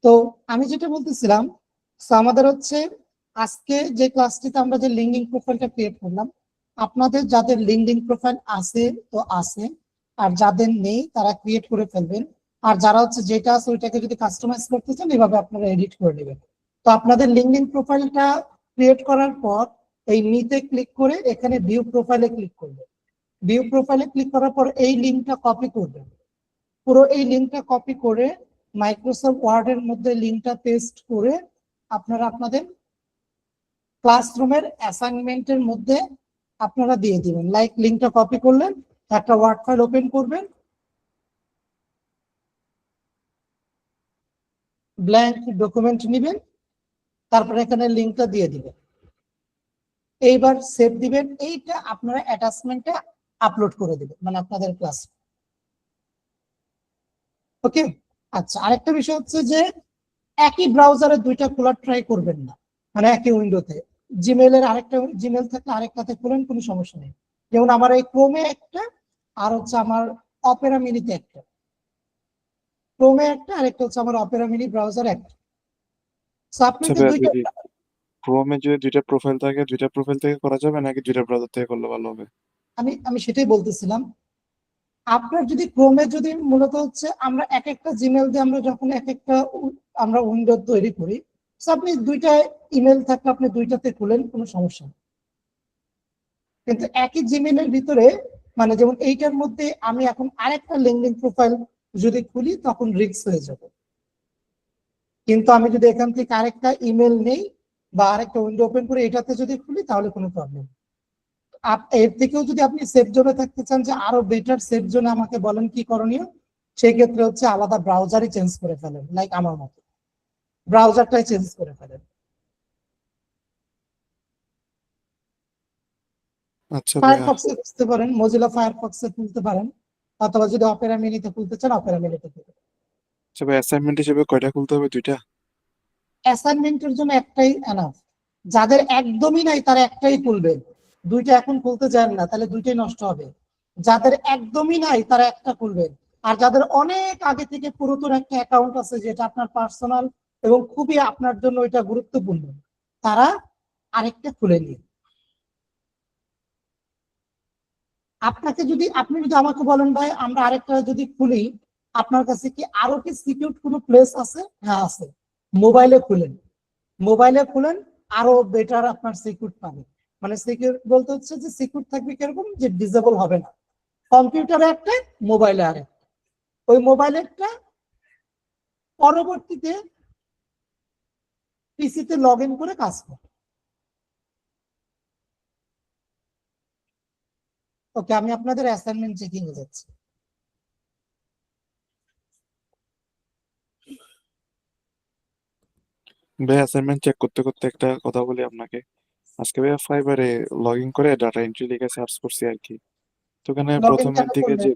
তো আমি যেটা বলতেছিলাম, so আমাদের হচ্ছে আজকে যে ক্লাসটিতে আমরা যে লিঙ্কডিন প্রোফাইলটা ক্রিয়েট করলাম, আপনাদের যাদের লিঙ্কডিন প্রোফাইল আছে তো আছে, আর যাদের নেই তারা ক্রিয়েট করে ফেলবেন। আর যারা হচ্ছে যেটা আছে ওইটাকে যদি কাস্টমাইজ করতে চান, এভাবে আপনারা এডিট করে নেবেন। তো আপনাদের লিঙ্কডিন প্রোফাইলটা ক্রিয়েট করার পর এই নিতে ক্লিক করে এখানে ভিউ প্রোফাইলে ক্লিক করবেন। ভিউ প্রোফাইলে ক্লিক করার পর এই লিঙ্কটা কপি করবেন। পুরো এই লিঙ্কটা কপি করে মাইক্রোসফট ওয়ার্ডের মধ্যে লিঙ্কটা পেস্ট করে আপনারা আপনাদের ক্লাসরুমের অ্যাসাইনমেন্টের মধ্যে আপনারা দিয়ে দিবেন। লাইক লিঙ্কটা কপি করলেন, একটা ওয়ার্ড ফাইল ওপেন করবেন, ব্ল্যাঙ্ক ডকুমেন্ট নেবেন, তারপরে এখানে লিঙ্কটা দিয়ে দিবেন, এইবার সেভ দিবেন। এইটা আপনারা অ্যাটাচমেন্টে আপলোড করে দিবেন, মানে আপনাদের ক্লাস। ওকে। আচ্ছা, আরেকটা বিষয় হচ্ছে যে একই ব্রাউজারে দুইটা খোলার ট্রাই করবেন না, মানে একই উইন্ডোতে। জিমেলের আরেকটা জিমেল থাকলে আরেকটাতে খুলেন, কোনো সমস্যা নেই। যেমন আমার এই ক্রোমে একটা, আর হচ্ছে আমার অপেরা মিনিতে একটা। ক্রোমে একটা, আরেকটা হচ্ছে আমার অপেরা মিনি ব্রাউজার একটা। So আপনি আচ্ছা যদি ভাইয়া, দুইটা, যদি ক্রোমে যদি দুইটা প্রোফাইল থাকে, দুইটা প্রোফাইল থেকে করা যাবে নাকি দুইটা ব্রাউজার থেকে করলে ভালো হবে? আমি সেটাই বলতেছিলাম, আপনার যদি ক্রোমে যদি মূলত হচ্ছে আমরা এক একটা জিমেল দিয়ে আমরা যখন এক একটা আমরা উইন্ডো তৈরি করি, so আপনি দুইটা ইমেল থাকলে আপনি দুইটাতে খুলেন, কোনো সমস্যা নেই। কিন্তু একই জিমেলের ভিতরে মানে যেমন এইটার মধ্যে আমি এখন আরেকটা লিঙ্কডিন প্রোফাইল যদি খুলি তখন রিস্ক হয়ে যাবে। কিন্তু আমি যদি এখান থেকে আরেকটা ইমেল নেই বা আরেকটা উইন্ডো ওপেন করে এটাতে যদি খুলি তাহলে কোনো প্রবলেম। এর থেকেও যদি আপনি সেফ জোনে থাকতে চান যে আরো বেটার সেফ জোনে আমাকে বলেন কি করণীয়, সেই ক্ষেত্রে হচ্ছে আলাদা ব্রাউজারই চেঞ্জ করে ফেলেন, লাইক আমার মতো ব্রাউজারটাই চেঞ্জ করে ফেলেন। আচ্ছা ভাইয়া। ফায়ারফক্সে খুলতে পারেন, মজিলা ফায়ারফক্সে খুলতে পারেন, অথবা যদি অপেরা মিনিতে খুলতে চান অপেরা মিনিতে খুলতে পারেন। আচ্ছা ভাই, অ্যাসাইনমেন্ট হিসেবে কয়টা খুলতে হবে? দুইটা? অ্যাসাইনমেন্টের জন্য একটাই এনাফ। যাদের একদমই নাই তারা একটাই খুলবে, দুইটা এখন খুলতে চান না তাহলে দুইটাই নষ্ট হবে। যাদের একদমই নাই তারা একটা খুলবে, আর যাদের অনেক আগে থেকে পুরাতন একটা অ্যাকাউন্ট আছে যেটা আপনার পার্সোনাল এবং খুবই আপনার জন্য এটা গুরুত্বপূর্ণ, তারা আরেকটা খুলে নিন। আপনাকে যদি আপনি যদি আমাকে বলেন ভাই আমরা আরেকটা যদি খুলি, আপনার কাছে কি আরো কি সিকিউর কোনো প্লেস আছে? হ্যাঁ আছে, মোবাইলে খুলেন, মোবাইলে খুলেন, আরো বেটার আপনার সিকিউর পাবেন। মানে সিকিউর বলতে হচ্ছে যে সিকিউর থাকবে কিরকম, যে ডিসেবল হবে না। কম্পিউটারে একটা, মোবাইলে আরেকটা, ওই মোবাইলেরটা পরবর্তীতে পিসিতে লগ ইন করে কাজ করে। ওকে, আমি আপনাদের অ্যাসাইনমেন্ট চেকিং এ যাচ্ছি। ভাই, অ্যাসাইনমেন্ট চেক করতে করতে একটা কথা বলি আপনাকে। আজকে ভাইয়া ফাইবারে লগ ইন করে ডাটা এন্ট্রি লিখে সার্চ করছি আর কি। তো ওখানে লগ ইন প্রথমের কেন দিকে করলেন? যে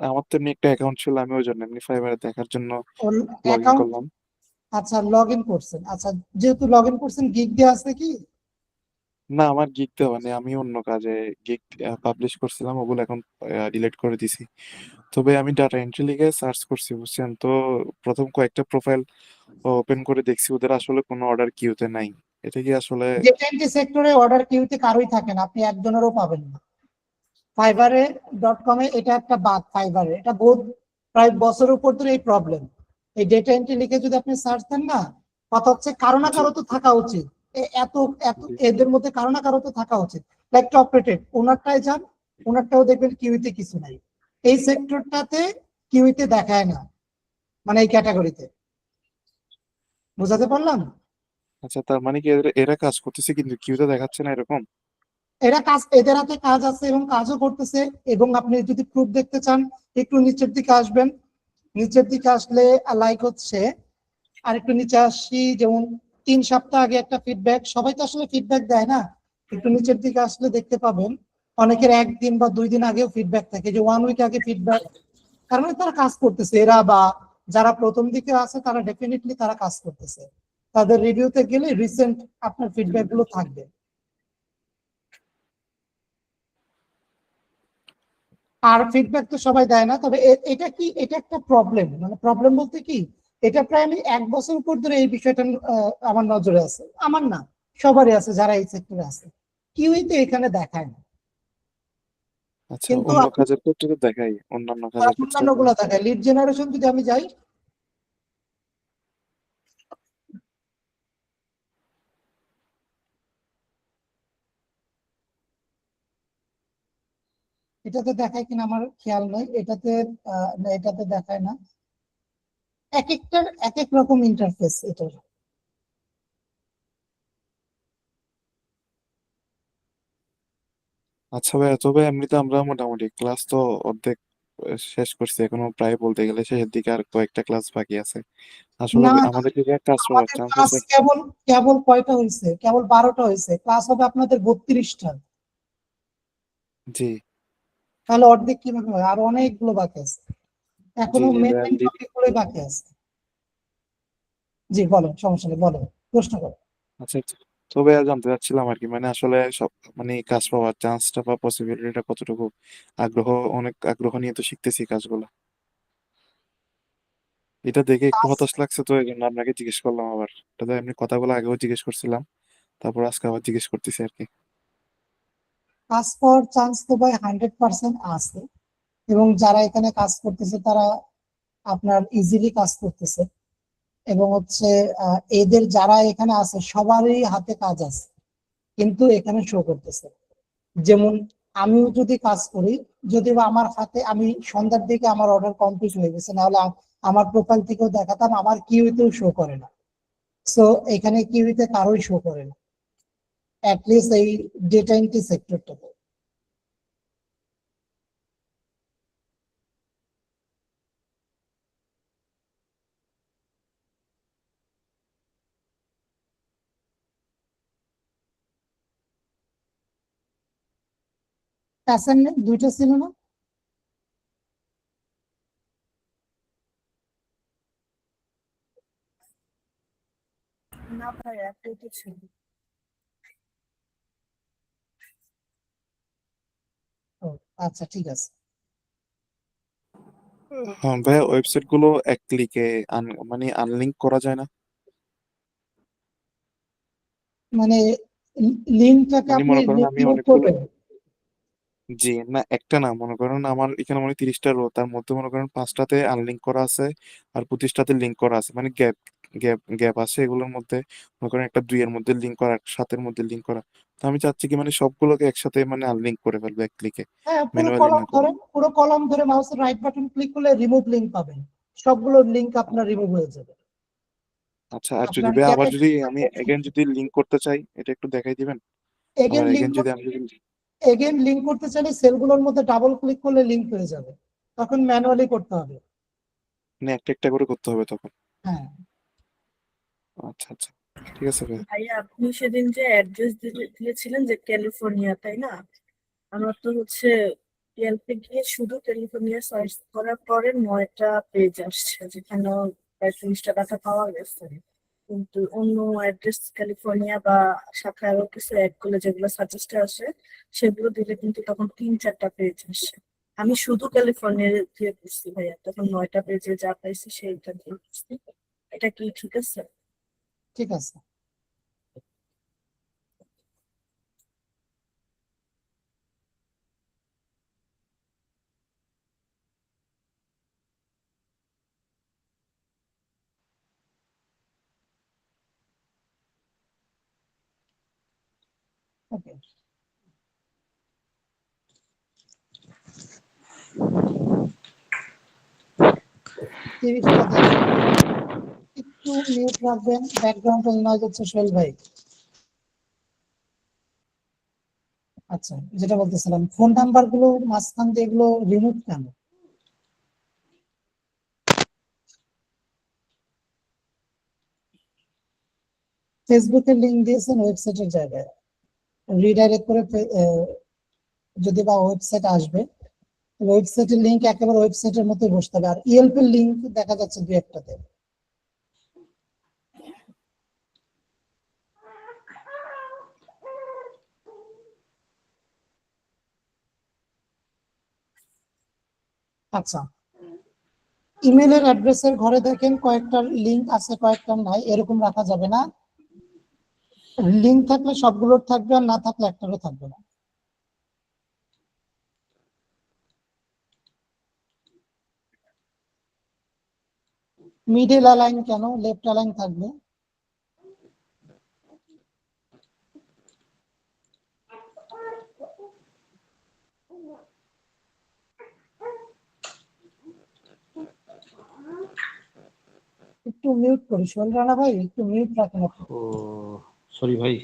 আমার তো এমনি একটা অ্যাকাউন্ট ছিল, আমি ওই জন্য এমনি ফাইবারে দেখার জন্য লগ ইন অ্যাকাউন্ট, করলাম। আচ্ছা লগ ইন করছেন, আচ্ছা যেহেতু লগ ইন করছেন গিগ দেওয়া আছে কি? না, আমার গিগ দেওয়া নেই, আমি অন্য কাজে গিগ পাবলিশ করছিলাম, ওগুলো এখন ডিলিট করে দিছি। তবে আমি ডাটা এন্ট্রি লিখে সার্চ করছি, বুঝছেন তো। প্রথম কয়েকটা প্রোফাইল ওপেন করে দেখছি, ওদের আসলে কোনো অর্ডার কিউতে নাই। এটা কি আসলে? ডেটা এন্ট্রি সেক্টরে অর্ডার কিউতে কারোই থাকে না, আপনি একজনেরও পাবেন না। ফাইবারে .com-এ এটা একটা বাগ, ফাইবারে এটা বহুত প্রায় বছরের উপর ধরে এই প্রবলেম। এই ডেটা এন্ট্রি লিখে যদি আপনি সার্চ দেন না, কথা হচ্ছে কারো না জি, কারো তো থাকা উচিত। এত এত জি। এদের মধ্যে কারো না কারো তো থাকা উচিত। লাইক টপ রেটেড ওনারটাই যান, ওনারটাও দেখবেন কিউইতে কিছু নাই। এই সেক্টরটাতে কিউইতে দেখায় না, মানে এই ক্যাটাগরিতে। বুঝাতে পারলাম? আচ্ছা, তার মানে কি এরা কাজ করতেছে কিন্তু কিউতে দেখাচ্ছে না, এরকম? এরা কাজ, এদের হাতে কাজ আছে এবং কাজও করতেছে। এবং আপনি যদি প্রুফ দেখতে চান একটু নিচের দিকে আসবেন, নিচের দিকে আসলে লাইক হচ্ছে, আর একটু নিচে আসি, যেমন 3 সপ্তাহ আগে একটা ফিডব্যাক, সবাই তো আসলে ফিডব্যাক দেয় না, একটু নিচের দিকে আসলে দেখতে পাবেন অনেকের 1 দিন বা 2 দিন আগেও ফিডব্যাক থাকে, যে 1 উইক আগে ফিডব্যাক। তার মানে তারা কাজ করতেছে, এরা বা যারা প্রথম দিকে আছে তারা ডেফিনেটলি তারা কাজ করতেছে। তাদের রিভিউতে গেলে রিসেন্ট আপনার ফিডব্যাক গুলো থাকবে। আর ফিডব্যাক তো সবাই দেয় না, তবে এটা কি, এটা একটা প্রবলেম, মানে প্রবলেম বলতে কি, এটা প্রায় আমি 1 বছর উপর ধরে এই বিষয়টা আমার নজরে আছে, আমার না সবারই আছে যারা এই সেক্টরে আছে। কিউইতে এখানে দেখায় না, আচ্ছা, কিন্তু অন্য কাজের ক্ষেত্রে তো দেখাই, অন্যান্য কাজের ক্ষেত্রে অন্যান্য গুলো দেখায়। লিড জেনারেশন যদি আমি যাই, এটাতে দেখায় কিনা আমার খেয়াল নেই, এটাতে না এটাতে দেখায় না। এক একটার এক এক রকম ইন্টারফেস এটার। আচ্ছা ভাইয়া, তবে এমনিতে আমরা মোটামুটি ক্লাস তো অর্ধেক শেষ করছি, এখনো প্রায় বলতে গেলে শেষের দিকে আর কয়েকটা ক্লাস বাকি আছে। আসলে না, আমাদের কি কাজ পাওয়ার আমাদের চান্স ক্লাস আছে? কেবল কেবল কয়টা হয়েছে, কেবল 12টা হয়েছে, ক্লাস হবে আপনাদের 32টা। জি, তাহলে অর্ধেক কিভাবে হয়, আর অনেকগুলো বাকি আছে, জি, এখনো জি মেন ভাইয়া। মেন টপিক গুলো বাকি আছে। জি বলেন, সমস্যা নেই, বলেন, প্রশ্ন করো। আচ্ছা, আচ্ছা। তো ভাইয়া, জানতে চাচ্ছিলাম আর কি, মানে আসলে সব মানে কাজ পাওয়ার চান্সটা বা পসিবিলিটিটা কতটুকু? আগ্রহ, অনেক আগ্রহ নিয়ে তো শিখতেছি কাজগুলো। এটা দেখে একটু কাজ হতাশ লাগছে, তো এই জন্য আপনাকে জিজ্ঞেস করলাম আবার। এটা তো এমনি কথাগুলো আগেও জিজ্ঞেস করছিলাম, তারপর আজকে আবার জিজ্ঞেস করতেছি আর কি। কাজ পাওয়ার চান্স তো ভাই 100% আছে, এবং যারা এখানে কাজ করতেছে তারা আপনার ইজিলি কাজ করতেছে, এবং হচ্ছে এদের যারা এখানে আছে সবারই হাতে কাজ আছে, কিন্তু এখানে শো করতেছে। যেমন আমিও যদি কাজ করি, যদি বা আমার হাতে আমি সন্ধ্যার দিকে আমার অর্ডার কমপ্লিট হয়ে গেছে, নাহলে আমার প্রোফাইল থেকেও দেখাতাম, আমার কিউইতেও শো করে না। সো এখানে কিউইতে কারোই শো করে না, অ্যাটলিস্ট এই ডেটা এন্ট্রি সেক্টরটাতে। অ্যাসাইনমেন্ট দুইটা ছিল না? না ভাই, একটাই তো ছিল। ও, আচ্ছা ঠিক আছে। হ্যাঁ ভাইয়া, ওয়েবসাইট গুলো এক ক্লিকে মানে আনলিঙ্ক করা যায় না? মানে লিঙ্কটাকে মানে আপনি মনে করেন আমি রিমুভ অনেকগুলো, করবেন? জি না একটা না, মনে করেন আমার এখানে মানে 30টা রো, তার মধ্যে মনে করেন 5টাতে আনলিঙ্ক করা আছে আর 25টাতে লিঙ্ক করা আছে, মানে গ্যাপ গ্যাপ গ্যাপ আছে এগুলোর মধ্যে। মনে করেন একটা 2 এর মধ্যে লিঙ্ক করা, 7-এর মধ্যে লিঙ্ক করা। তো আমি চাচ্ছি কি মানে সবগুলোকে একসাথে মানে আনলিঙ্ক করে ফেলবো এক ক্লিকে, হ্যাঁ, ম্যানুয়ালি না করে। পুরো কলাম ধরে মাউসের রাইট বাটন ক্লিক করলে রিমুভ লিঙ্ক পাবেন, সবগুলো লিঙ্ক আপনার রিমুভ হয়ে যাবে। আচ্ছা, আর যদি আপনার ভাই আবার ট্যাবে যদি আমি এগেন যদি লিঙ্ক করতে চাই, এটা একটু দেখাই দিবেন। আবার এগেন এগেন লিঙ্ক যদি আমি যদি এগেন লিঙ্ক করতে চাইলে সেলগুলোর মধ্যে ডাবল ক্লিক করলে লিঙ্ক হয়ে যাবে, তখন ম্যানুয়ালি করতে হবে। মানে একটা একটা করে করতে হবে তখন? হ্যাঁ, আচ্ছা আচ্ছা, ঠিক আছে ভাই। ভাইয়া, আপনি সেদিন যে অ্যাড্রেস দিয়েছিলেন যে ক্যালিফোর্নিয়া, তাই না? আমার তো হচ্ছে ইয়েলপে গিয়ে শুধু ক্যালিফোর্নিয়া সার্চ করার পরে 9টা পেজ আসছে, যেখানে প্রায় 30টা ডাটা পাওয়া গেছে। কিন্তু অন্য অ্যাড্রেস ক্যালিফোর্নিয়া বা শাখা আরো কিছু অ্যাড করলে যেগুলো সাজেস্টে আসে, সেগুলো দিলে কিন্তু তখন 3-4টা পেজ আসে। আমি শুধু ক্যালিফোর্নিয়া দিয়ে করছি ভাইয়া, তখন 9টা পেজে যা পাইছি সেইটা দিয়ে করছি। এটা কি ঠিক আছে? ঠিক আছে। ওকে, 30টা দেখেন, একটু মিউট রাখবেন, ব্যাকগ্রাউন্ড নয়েজ হচ্ছে সোহেল ভাই। আচ্ছা, যেটা বলতেছিলাম, ফোন নাম্বার গুলো মাঝখান দিয়ে এগুলো রিমুভ কেন? ফেসবুকের লিঙ্ক দিয়েছেন ওয়েবসাইটের জায়গায়, রিডাইরেক্ট করে যদি বা ওয়েবসাইট আসবে, ওয়েবসাইটের লিঙ্ক একেবারে ওয়েবসাইটের মতোই বসতে হবে। আর ইয়েলপ এর লিঙ্ক দেখা যাচ্ছে 2-1টাতে। আচ্ছা, ইমেলের অ্যাড্রেসের ঘরে দেখেন কয়েকটা লিঙ্ক আছে, কয়েকটা নাই, এরকম রাখা যাবে না। লিঙ্ক থাকলে সবগুলোর থাকবে, আর না থাকলে একটারও থাকবে না। মিডল অ্যালাইন কেন, লেফট অ্যালাইন থাকবে। একটু মিউট করি সোহেল রানা ভাই, একটু মিউট রাখেন আপনি। ও, সরি ভাই।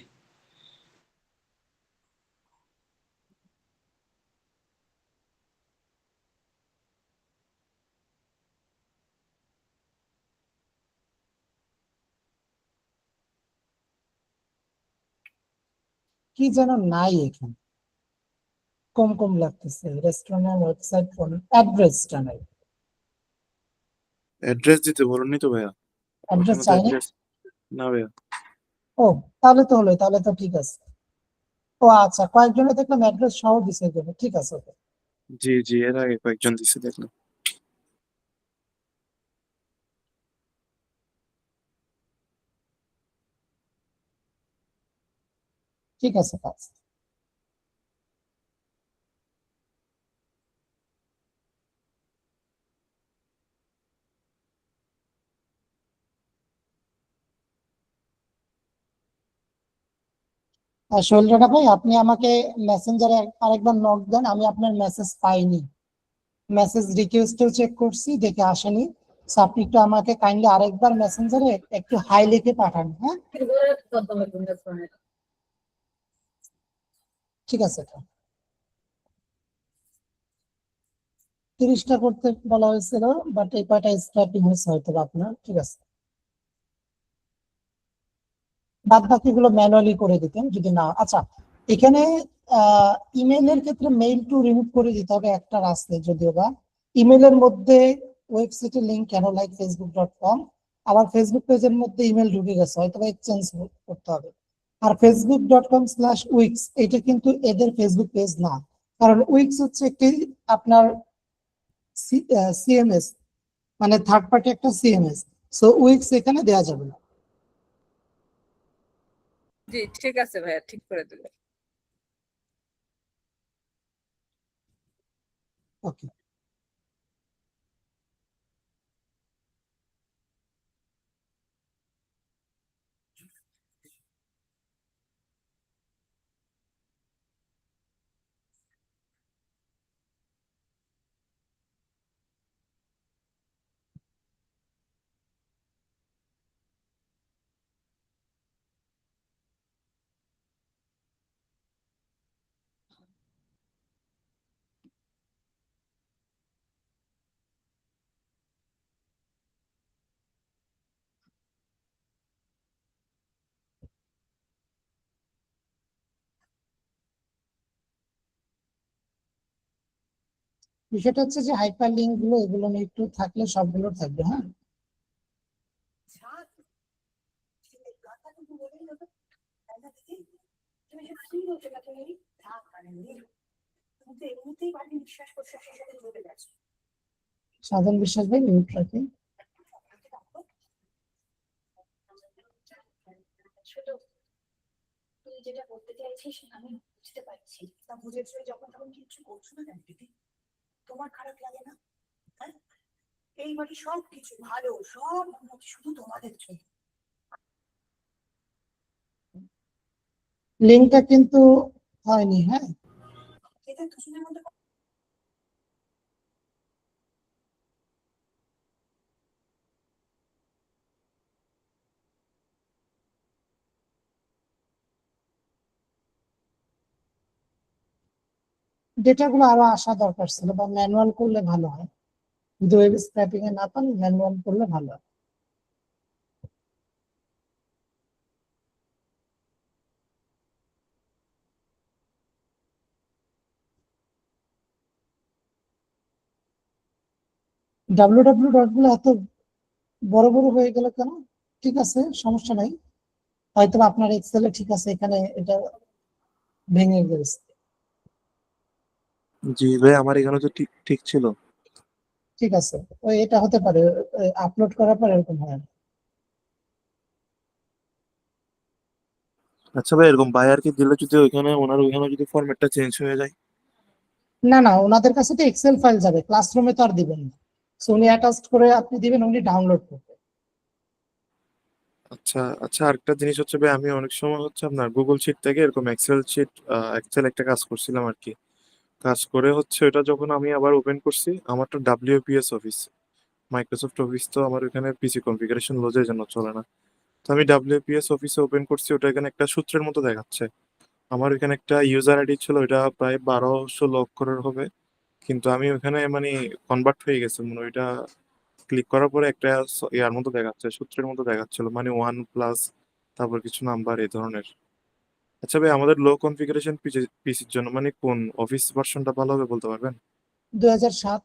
কি যেন নাই এখানে, কম কম লাগতেছে। রেস্টুরেন্ট, ওয়েবসাইট, ফোন অ্যাড্রেসটা নাই। অ্যাড্রেস দিতে বলুননি তো ভাইয়া, অ্যাড্রেস ওখানে তো চাইনি। অ্যাড্রেস না ভাইয়া। ও, তাহলে তো হলো, তাহলে তো ঠিক আছে। ও আচ্ছা, কয়েকজনে দেখলাম অ্যাড্রেস সহ দিছে এখানে, ঠিক আছে ওকে। জি জি, এর আগে কয়েকজন দিছে দেখলাম। ঠিক আছে কাজ। আর শৈলজা ভাই, আপনি আমাকে মেসেঞ্জারে আরেকবার নক দেন, আমি আপনার মেসেজ পাইনি। মেসেজ রিকোয়েস্টেও চেক করছি, দেখে আসেনি। So আপনি একটু আমাকে কাইন্ডলি আরেকবার মেসেঞ্জারে একটু হাই লিখে পাঠান, হ্যাঁ? ঠিক আছে। 30টা করতে বলা হয়েছিল, বাট এই কয়টা স্ক্র্যাপিং হয়েছে হয়তো বা আপনার। ঠিক আছে, বাদ বাকিগুলো ম্যানুয়ালি করে দিতেন যদি না। আচ্ছা, এখানে ইমেইলের ক্ষেত্রে মেইল টু রিমুভ করে দিতে হবে একটা রাস্তায়, যদিও বা ইমেইলের মধ্যে ওয়েবসাইটের লিংক কেন, লাইক facebook.com, আবার ফেসবুক পেজের মধ্যে ইমেল ঢুকে গেছে, হয়তো বা চেঞ্জ করতে হবে। আর facebook.com/wix এটা কিন্তু এদের ফেসবুক পেজ না, কারণ উইক্স হচ্ছে একটি আপনার সিএমএস, মানে থার্ড পার্টি একটা সিএমএস। সো উইক্স এখানে দেওয়া যাবে না। জি ঠিক আছে ভাইয়া, ঠিক করে দিলেন। ওকে। বিষয়টা হচ্ছে যে হাইপার লিঙ্ক গুলো এগুলো নিয়ে একটু থাকলে সবগুলো থাকবে, হ্যাঁ। সাধন বিশ্বাস ভাই, মিউট রাখি। তুই যেটা করতে চাইছিস আমি বুঝতে পারছি, তা বুঝেছ যখন তখন কিছু করছো না কেন দিদি? তোমার খারাপ লাগে না? হ্যাঁ, এই বাড়ি সব কিছু ভালো, সব উন্নতি শুধু তোমাদের জন্য। লিঙ্কটা কিন্তু হয়নি, হ্যাঁ। এটা দুজনের মধ্যে ডেটাগুলো আরো আসা দরকার ছিল, বা ম্যানুয়াল করলে ভালো হয়। যদি ওয়েব স্ক্র্যাপিং এ না পান, ম্যানুয়াল করলে ভালো হয়। www ডট গুলো এত বড় বড় হয়ে গেল কেন? ঠিক আছে, সমস্যা নাই, হয়তো বা আপনার এক্সেলে ঠিক আছে, এখানে এটা ভেঙে গেছে। জি ভাই, আমার এখানে তো ঠিক ঠিক ছিল। ঠিক আছে, ওই এটা হতে পারে, আপলোড করার পর এরকম হয়। আচ্ছা ভাই, এরকম বায়ারকে দিলে যদি ওইখানে ওনার ওইখানে যদি ফরম্যাটটা চেঞ্জ হয়ে যায়? না না, ওনাদের কাছে তো এক্সেল ফাইল যাবে, ক্লাসরুমে তো আর দিবেন না। সো উনি অ্যাটাচ করে আপনি দিবেন, উনি ডাউনলোড করবে। আচ্ছা আচ্ছা, আরেকটা জিনিস হচ্ছে ভাই, আমি অনেক সময় হচ্ছে আপনার গুগল শিট থেকে এরকম এক্সেল একটা কাজ করছিলাম আর কি। কাজ করে হচ্ছে ওটা যখন আমি আবার ওপেন করছি, আমার তো ডাব্লিউপিএস অফিস, মাইক্রোসফট অফিস তো আমার ওখানে পিসি কনফিগারেশন লজের জন্য চলে না। তো আমি ডাব্লিউপিএস অফিসে ওপেন করছি, ওটা এখানে একটা সূত্রের মতো দেখাচ্ছে। আমার ওখানে একটা ইউজার আইডি ছিল, ওটা প্রায় 1200 অক্ষরের হবে, কিন্তু আমি ওখানে মানে কনভার্ট হয়ে গেছে মানে ওইটা ক্লিক করার পরে একটা ইয়ার মতো দেখাচ্ছে, সূত্রের মতো দেখাচ্ছিল, মানে 1+ তারপর কিছু নাম্বার এই ধরনের। আচ্ছা ভাই, আমাদের লো কনফিগারেশন পিসির জন্য মানে কোন অফিস ভার্সনটা ভালো হবে বলতে পারবেন? 2007।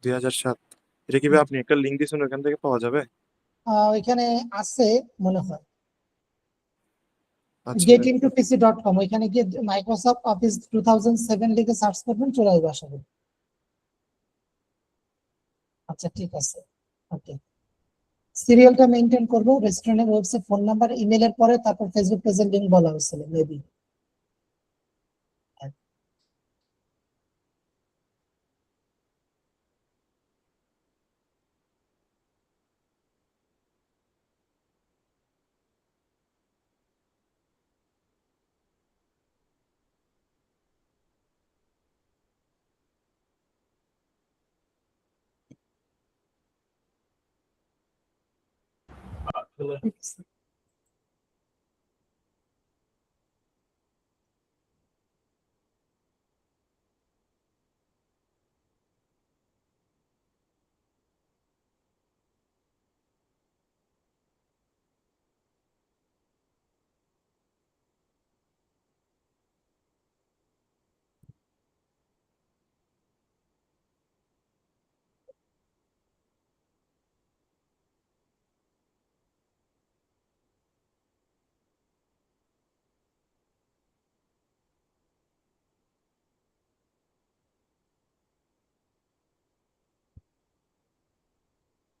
2007? এটা কি ভাই আপনি একটা লিঙ্ক দিয়েছেন, ওখান থেকে পাওয়া যাবে? ওইখানে আছে মনে হয়, আচ্ছা ভাই। getintoPC.com, ওইখানে গিয়ে মাইক্রোসফট অফিস 2007 লিখে সার্চ করবেন, চলে আসবে আশা করি। আচ্ছা ঠিক আছে, ওকে। সিরিয়ালটা মেনটেন করবো, রেস্টুরেন্টের ওয়েবসাইট, ফোন নাম্বার, ইমেলের পরে তারপর ফেসবুক পেজের লিঙ্ক বলা হয়েছিল মেবি।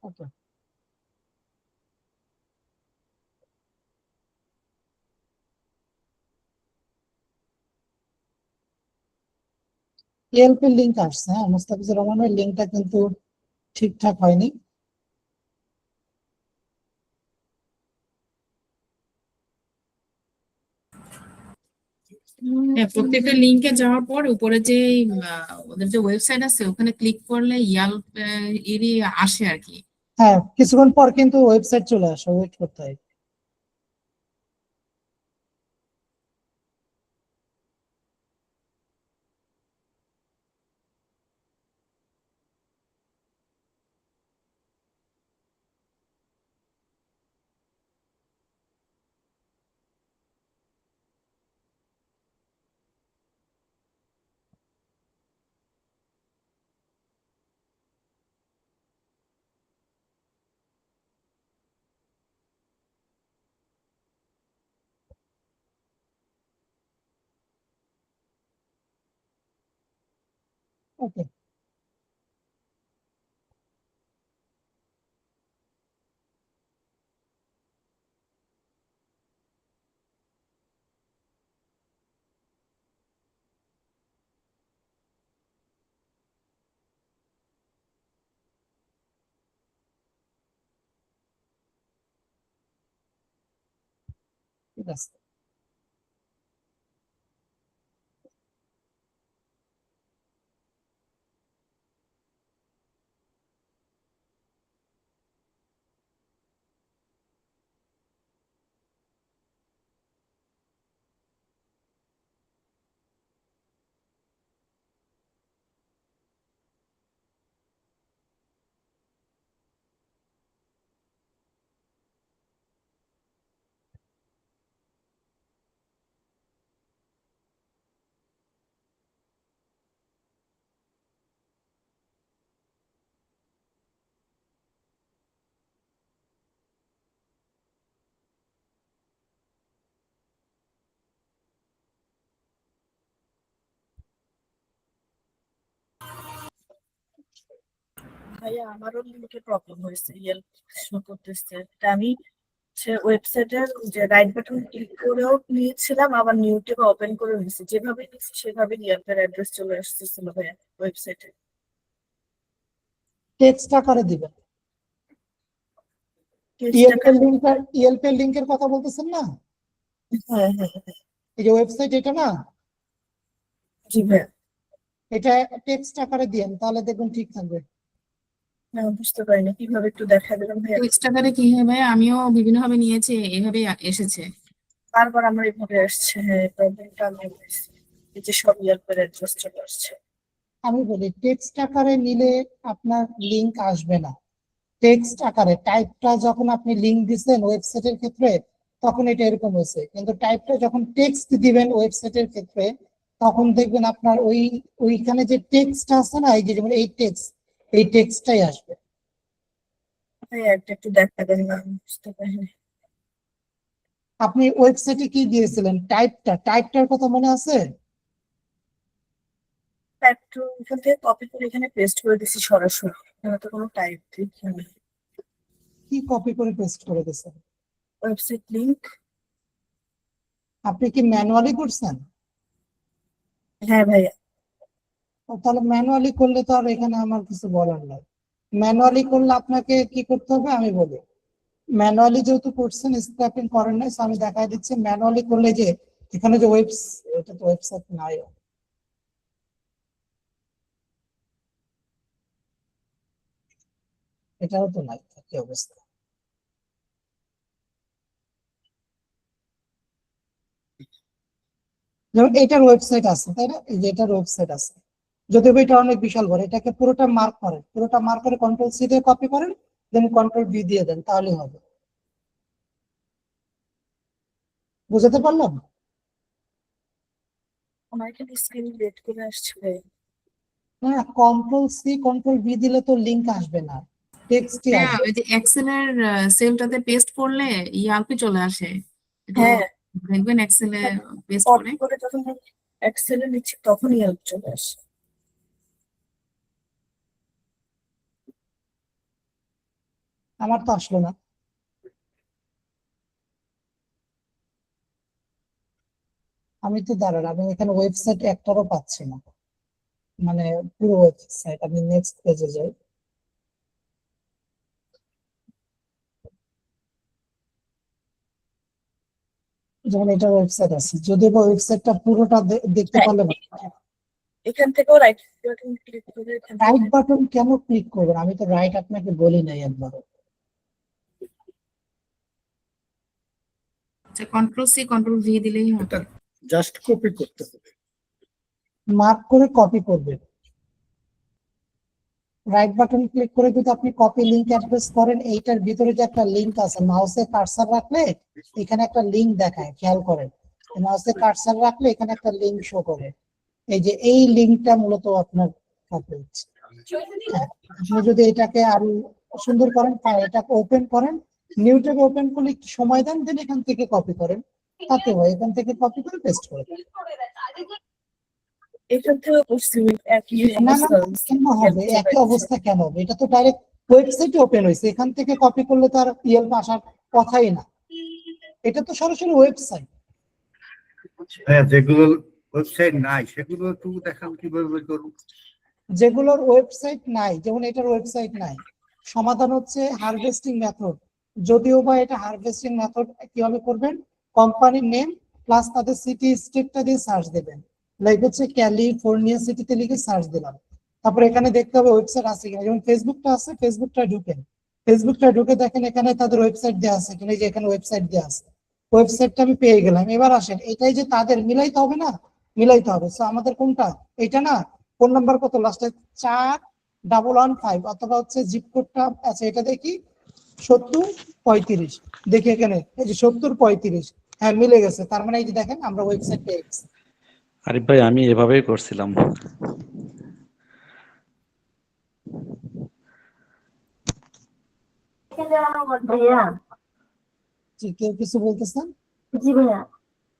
ওকে, ইয়েলপ এর লিঙ্ক আসছে, হ্যাঁ মুস্তাফিজুর রহমানের লিঙ্কটা কিন্তু ঠিকঠাক হয়নি। হ্যাঁ, প্রত্যেকটা লিঙ্কে যাওয়ার পর উপরে যে ওদের যে ওয়েবসাইট আছে ওখানে ক্লিক করলে ইয়াল্প এরই আসে আর কি। হ্যাঁ কিছুক্ষণ পর কিন্তু ওয়েবসাইট চলে আসে, ওয়েট করতে হয়। ওকে, ঠিক আছে। ভাইয়া আমারও লিঙ্কে প্রবলেম হয়েছে, ইয়েল্প শো করতেছে। তা আমি ওয়েবসাইটের যে রাইট বাটন ক্লিক করেও নিয়েছিলাম, আবার নিউ ট্যাব ওপেন করে নিয়েছি, যেভাবে নিয়েছি সেভাবে ইয়েল্পের অ্যাড্রেস চলে আসতেছিল ভাইয়া ওয়েবসাইটে। টেক্সট আকারে দিবেন। ইয়েলপ এর লিঙ্কের কথা বলতেছেন না, হ্যাঁ হ্যাঁ হ্যাঁ, এই যে ওয়েবসাইট এটা না, জি ভাইয়া। এটা টেক্সট আকারে দিয়েন তাহলে দেখবেন ঠিক থাকবে। না বুঝতে পারিনি, কিভাবে একটু দেখা দিলাম ভাইয়া। টেক্সট আকারে কি হবে, আমিও বিভিন্ন ভাবে নিয়েছি, এভাবেই এসেছে। বারবার আমার এইভাবে আসছে, হ্যাঁ প্রবলেমটা আমি বলছি, এই যে সব ইয়েল্পের অ্যাড্রেস চলে আসছে। আমি বলি টেক্সট আকারে নিলে আপনার লিংক আসবে না। টেক্সট আকারে টাইপটা যখন আপনি লিংক দিচ্ছেন ওয়েবসাইটের ক্ষেত্রে তখন এটা এরকম হয়েছে, কিন্তু টাইপটা যখন টেক্সট দিবেন ওয়েবসাইটের ক্ষেত্রে তখন দেখবেন আপনার ওইখানে যে টেক্সট আছে না, এই যে যেমন এই টেক্সটটাই আসবে। ভাইয়া একটা একটু দেখা দেন না, আমি বুঝতে পারিনি। আপনি ওয়েবসাইটে কি দিয়েছিলেন, টাইপটার কথা মনে আছে? একটু এখান থেকে কপি করে এখানে পেস্ট করে দিছি সরাসরি, এখানে তো কোনো টাইপ দেখি আমি। কি কপি করে পেস্ট করে দিয়েছেন? Website link. আপনি কি ম্যানুয়ালি করছেন? হ্যাঁ ভাইয়া। তাহলে ম্যানুয়ালি করলে তো আর এখানে আমার কিছু বলার নাই। ম্যানুয়ালি করলে আপনাকে কি করতে হবে আমি বলি। ম্যানুয়ালি যেহেতু করছেন, স্ক্র্যাপিং করেন নাই, আমি দেখাই দিচ্ছি। ম্যানুয়ালি করলে যে এখানে যে এটা তো ওয়েবসাইট নাই, এটাও তো নাই, কি অবস্থা। যেমন এটার ওয়েবসাইট আছে, তাই না? এই যে এটার ওয়েবসাইট আছে, যদিও এটা অনেক বিশাল বড়। এটাকে পুরোটা মার্ক করেন, পুরোটা মার্ক করে কন্ট্রোল সি দিয়ে কপি করেন, দেন কন্ট্রোল ভি দিয়ে দেন, তাহলে হবে। বুঝতে পারলাম? আমার এখানে স্ক্রিন রেড করে আসছে ভাইয়া। না, কন্ট্রোল সি কন্ট্রোল ভি দিলে তো লিংক আসবে না, টেক্সটই হ্যাঁ, আসবে। ওই যে এক্সেলের সেলটাতে পেস্ট করলে ইয়ালপি চলে আসে। একটু হ্যাঁ, দেখবেন এক্সেলে পেস্ট করে। কপি করে যখন এক্সেলে নিচ্ছি তখনই হেল্প চলে আসে। আমার তো আসলো না। আমি তো দাঁড়ান, আমি এখানে ওয়েবসাইট একটারও পাচ্ছি না, মানে পুরো ওয়েবসাইট। আমি নেক্সট পেজে যাই। যেমন এটা ওয়েবসাইট আছে, যদিও বা ওয়েবসাইটটা পুরোটা দেখতে পারলে এখান থেকেও রাইট বাটন ক্লিক করে এখান রাইট থেকে বাটন কেন ক্লিক করবেন? আমি তো রাইট আপনাকে বলি নাই একবারও। আচ্ছা, কন্ট্রোল সি কন্ট্রোল ভি দিলেই হবে। জাস্ট কপি করতে হবে। মার্ক করে কপি করবেন। রাইট বাটন ক্লিক করে যদি আপনি কপি লিংক অ্যাড্রেস করেন, এইটার ভিতরে যে একটা লিংক আছে, মাউসে কার্সার রাখলে এখানে একটা লিংক দেখায়, খেয়াল করেন। মাউসে কার্সার রাখলে এখানে একটা লিংক শো করে। এই যে এই লিংকটা মূলত আপনার কাছে হচ্ছে। হ্যাঁ, আপনি যদি এটাকে আরো সুন্দর করেন, এটাকে ওপেন করেন, নিউ ট্যাবে ওপেন করলে একটু সময় দেন, দেন এখান থেকে কপি করেন, তাতে হয়। এখান থেকে কপি করে পেস্ট করেন। এখান থেকে করছি একই না না, অবস্থা। কেন হবে একই অবস্থা? কেন হবে? এটা তো ডাইরেক্ট ওয়েবসাইটে ওপেন হয়েছে, এখান থেকে কপি করলে তো আর ইয়েলপ আসার কথাই না। এটা তো সরাসরি ওয়েবসাইট। হ্যাঁ, যেগুলোর ওয়েবসাইট নাই সেগুলো একটু দেখান কিভাবে করব। যেগুলোর ওয়েবসাইট নাই, যেমন এটার ওয়েবসাইট নাই, সমাধান হচ্ছে হারভেস্টিং মেথড। যদিও বা এটা হারভেস্টিং মেথড কিভাবে করবেন, কোম্পানির নেম প্লাস তাদের সিটি স্টেটটা দিয়ে সার্চ দেবেন। লাইক হচ্ছে ক্যালিফোর্নিয়া সিটিতে লিখে সার্চ দিলাম, তারপরে এখানে দেখতে হবে ওয়েবসাইট আছে কিনা। যেমন ফেসবুকটা আছে, ফেসবুকটা ঢুকেন, ফেসবুকটা ঢুকে দেখেন এখানে তাদের ওয়েবসাইট দেওয়া আছে কিনা। এই যে এখানে ওয়েবসাইট দেওয়া আছে, ওয়েবসাইটটা আমি পেয়ে গেলাম। এবার আসেন, এটাই যে তাদের, মিলাইতে হবে না? মিলাইতে হবে। সো আমাদের কোনটা? এটা না? ফোন নাম্বার কত লাস্টে? 4115, অথবা হচ্ছে জিপ কোডটা আছে, এটা দেখি 7035। দেখি এখানে এই যে 7035, হ্যাঁ মিলে গেছে। তার মানে এই যে দেখেন আমরা ওয়েবসাইট পেয়ে গেছি। আরিফ ভাই, আমি এভাবেই করছিলাম। ভাইয়া, জি, কেউ কিছু বলতেছেন? জি ভাইয়া,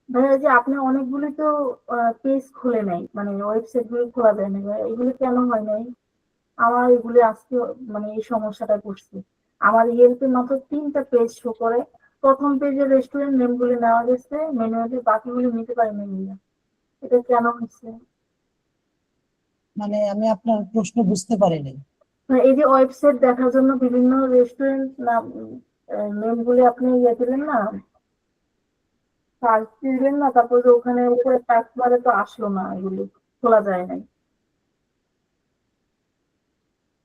ভাইয়া যে আপনি অনেকগুলো তো পেজ খুলে নাই, মানে ওয়েবসাইট গুলো খোলা যায় না ভাইয়া, এগুলো কেন হয় নাই? আমার এগুলো আজকে মানে এই সমস্যাটা করছে। আমার ইয়েলপে মাত্র 3টা পেজ শো করে। প্রথম পেজে রেস্টুরেন্ট নেম গুলো নেওয়া গেছে ম্যানুয়ালি, বাকিগুলো নিতে পারিনি ভাইয়া, এটা কেন হচ্ছে? মানে আমি আপনার প্রশ্ন বুঝতে পারিনি। মানে এই যে ওয়েবসাইট দেখার জন্য বিভিন্ন রেস্টুরেন্ট নাম নেম গুলো আপনি ইয়ে দিলেন না, সার্চ দিলেন না, তারপর যে ওখানে উপরে টাচ মারে তো আসলো না, এগুলি খোলা যায় নাই।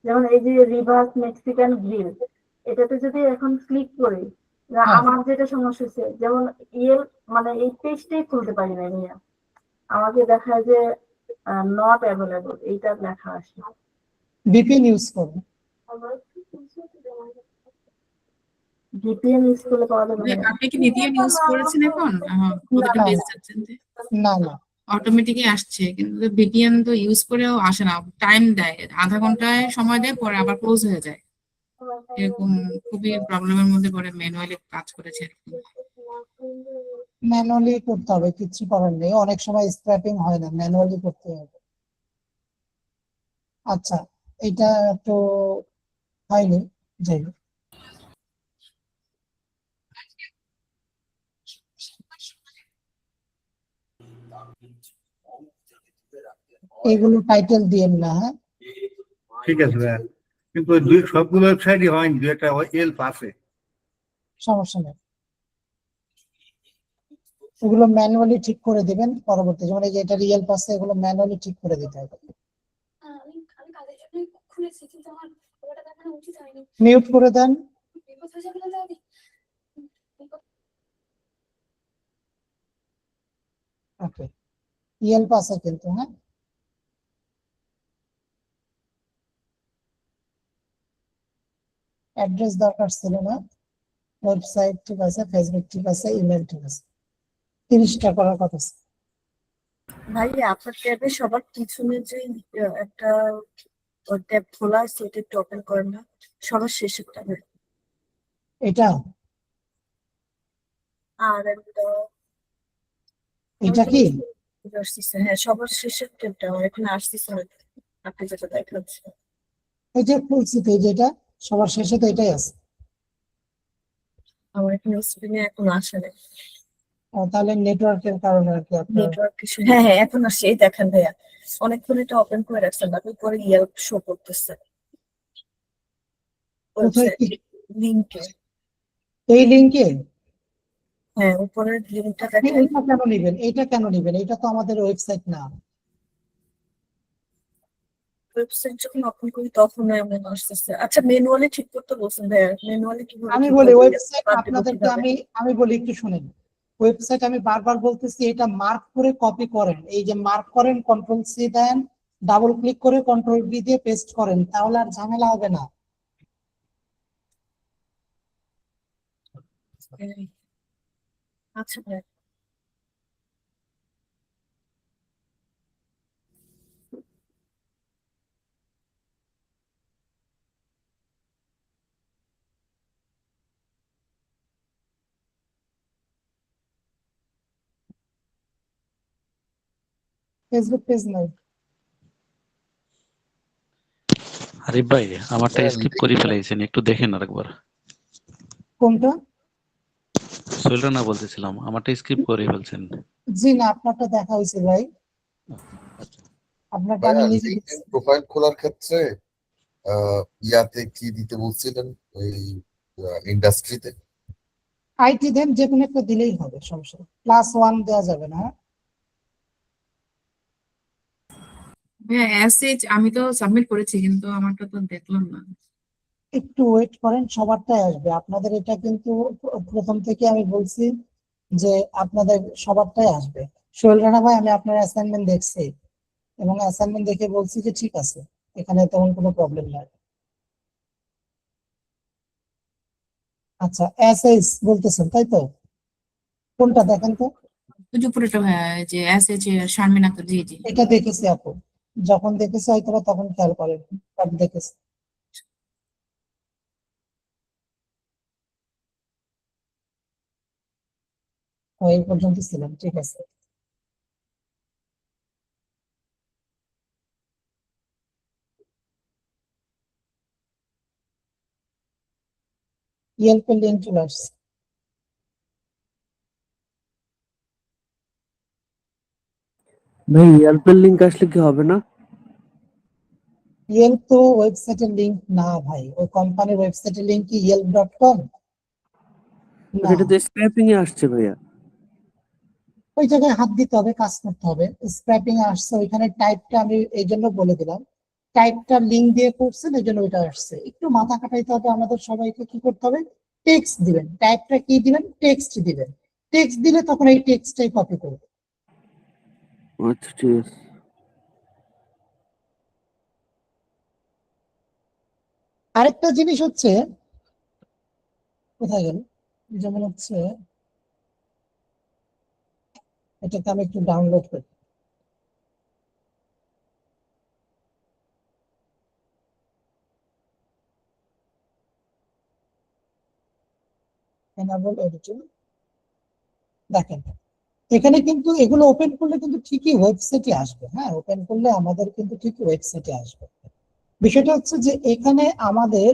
যেমন এই যে রিভার্স মেক্সিকান গ্রিল, এটাতে যদি এখন ক্লিক করি, আমার যেটা সমস্যা হচ্ছে, যেমন মানে এই পেজটাই খুলতে পারি না ভাইয়া, আমাকে দেখায় যে নট অ্যাভেলেবল, এইটা লেখা আসে। ভিপিএন ইউজ করুন। ভিপিএন ইউজ করলে পাওয়া যাবে না? আপনি কি ভিপিএন ইউজ করেছেন এখন? প্রতিটা না, পেজ যাচ্ছেন যে না না, অটোমেটিকই আসছে, কিন্তু ভিপিএন তো ইউজ করেও আসে না, টাইম দেয়, আধা ঘন্টায় সময় দেয়, পরে আবার ক্লোজ হয়ে যায়। এরকম খুবই প্রবলেমের মধ্যে পড়ে ম্যানুয়ালি কাজ করেছে। ম্যানুয়ালি করতে হবে, কিছু করার নেই। অনেক সময় স্ক্র্যাপিং হয় না, ম্যানুয়ালি করতে হবে। আচ্ছা, এটা তো হয়নি, যাই হোক। এগুলো টাইটেল দিয়েন না, হ্যাঁ? ঠিক আছে ভাইয়া, কিন্তু ওই সবগুলো ওয়েবসাইটই হয়নি, দু একটা এলপ আছে। সমস্যা নেই, এগুলো ম্যানুয়ালি ঠিক করে দিবেন পরবর্তী, যেমন এই যে এটা রিয়েল পাশে, এগুলো ম্যানুয়ালি ঠিক করে দিতে হবে। আমি কাজের জন্য খুলেছি, কিন্তু আমার ওটা দেখানো উচিত হয়নি। মিউট করে দেন। বিপদ হয়ে যাবে না দাদি? ওকে, রিয়েল পাশে কিন্তু, হ্যাঁ? অ্যাড্রেস দরকার ছিল না, ওয়েবসাইট ঠিক আছে, ফেসবুক ঠিক আছে, ইমেল ঠিক আছে, 30টা করার কথা ছিল। ভাইয়া আপনার ট্যাবে সবার পিছনে যে একটা ট্যাব খোলা আছে, এটা একটু ওপেন করেন না, সবার শেষের ট্যাবে। এটা আর একটা এটা কি? আসতেছে, হ্যাঁ সবার শেষের ট্যাবটা আমার এখানে আসতেছে না, আপনি যেটা দেখাচ্ছে। এই যে খুলছি তো, এই যে এটা সবার শেষে তো এটাই আছে। আমার এখানে স্ক্রিনে এখন আসে না, তাহলে নেটওয়ার্কের কারণে আর কি আপনার। Network issue. হ্যাঁ হ্যাঁ এখন আসছে, এই দেখেন ভাইয়া, অনেকক্ষণ এটা ওপেন করে রাখছেন, আপনি পরে ইয়েল্প শো করতেছে কোথায় কি? লিঙ্কে। এই লিংকে? হ্যাঁ উপরের লিঙ্কটা আপনি দেখেন। এটা কেন নিবেন? এটা কেন নিবেন? এটা তো আমাদের ওয়েবসাইট না। ওয়েবসাইট যখন ওপেন করি তখন এমন আসতেছে। আচ্ছা ম্যানুয়ালি ঠিক করতে বলছেন ভাইয়া, ম্যানুয়ালি কিভাবে আমি ঠিক বলি করবো? ওয়েবসাইট বাদ দেবো আপনাদেরকে, কিভাবে? আমি বলি একটু শুনেন। ওয়েবসাইট আমি বারবার বলতেছি, এটা মার্ক করে কপি করেন, এই যে মার্ক করেন, কন্ট্রোল সি দেন, ডাবল ক্লিক করে কন্ট্রোল ভি দিয়ে পেস্ট করেন, তাহলে আর ঝামেলা হবে না। আচ্ছা ভাইয়া। ফেসবুক পেজ নাই। আরিফ ভাই, আমারটা হ্যাঁ, স্কিপ করে ফেলাইছেন, একটু দেখেন আরেকবার। কোনটা? সোহেল রানা বলতেছিলাম, আমারটা স্কিপ করে ফেলছেন। জি না, আপনারটা দেখা হয়েছে ভাই, আপনারটা আমি ভাইয়া নিজে লিঙ্কডইন দেখছি। প্রোফাইল খোলার ক্ষেত্রে ইয়াতে কি দিতে বলছিলেন, ওই ইন্ডাস্ট্রিতে? আইটি দেন, যে কোনো একটা দিলেই হবে, সমস্যা নেই। +1 দেওয়া যাবে না, হ্যাঁ? হ্যাঁ এসএইচ আমি তো সাবমিট করেছি, কিন্তু আমারটা তো দেখলাম না। একটু ওয়েট করেন, সবারটাই আসবে আপনাদের। এটা কিন্তু প্রথম থেকে আমি বলছি যে আপনাদের সবারটাই আসবে। সোহেল রানা ভাই, আমি আপনার অ্যাসাইনমেন্ট দেখছি এবং অ্যাসাইনমেন্ট দেখে বলছি যে ঠিক আছে, এখানে তেমন কোনো প্রবলেম নাই। আচ্ছা, এসএস বলতেছেন তাই তো? কোনটা দেখেন তো? ওই যে উপরেটা ভাইয়া, এই যে এসএইচ শারমিন আক্তার, জি জি। এটা দেখেছি আপু, যখন দেখেছি হয়তো বা তখন খেয়াল করেন, বাট দেখেছি। এই পর্যন্ত ছিলাম, ঠিক আছে। ইয়েলপের লিঙ্ক চলে আসছে। ভাই হেল্পের লিঙ্ক আসলে কি হবে না? ইয়েলপ তো ওয়েবসাইটের লিঙ্ক না ভাই, ওই কোম্পানির ওয়েবসাইটের লিঙ্ক কি yelp.com? না, এটা তো স্ক্র্যাপিং এ আসছে ভাইয়া। ওই জায়গায় হাত দিতে হবে, কাজ করতে হবে। স্ক্র্যাপিং আসছে, ওইখানে টাইপটা আমি এই জন্য বলে দিলাম, টাইপটা লিঙ্ক দিয়ে করছেন এই জন্য ওইটা আসছে। একটু মাথা খাটাইতে হবে আমাদের সবাইকে, কি করতে হবে? টেক্সট দিবেন, টাইপটা কি দিবেন? টেক্সট দিবেন। টেক্সট দিলে তখন এই টেক্সটটাই কপি করবে। আচ্ছা ঠিক আছে। আরেকটা জিনিস হচ্ছে, কোথায় গেল, যেমন হচ্ছে এটাকে আমি একটু ডাউনলোড করি। enable editing, দেখেন এখানে কিন্তু এগুলো ওপেন করলে কিন্তু ঠিকই ওয়েবসাইটে আসবে। হ্যাঁ, ওপেন করলে আমাদের কিন্তু ঠিকই ওয়েবসাইটে আসবে। বিষয়টা হচ্ছে যে এখানে আমাদের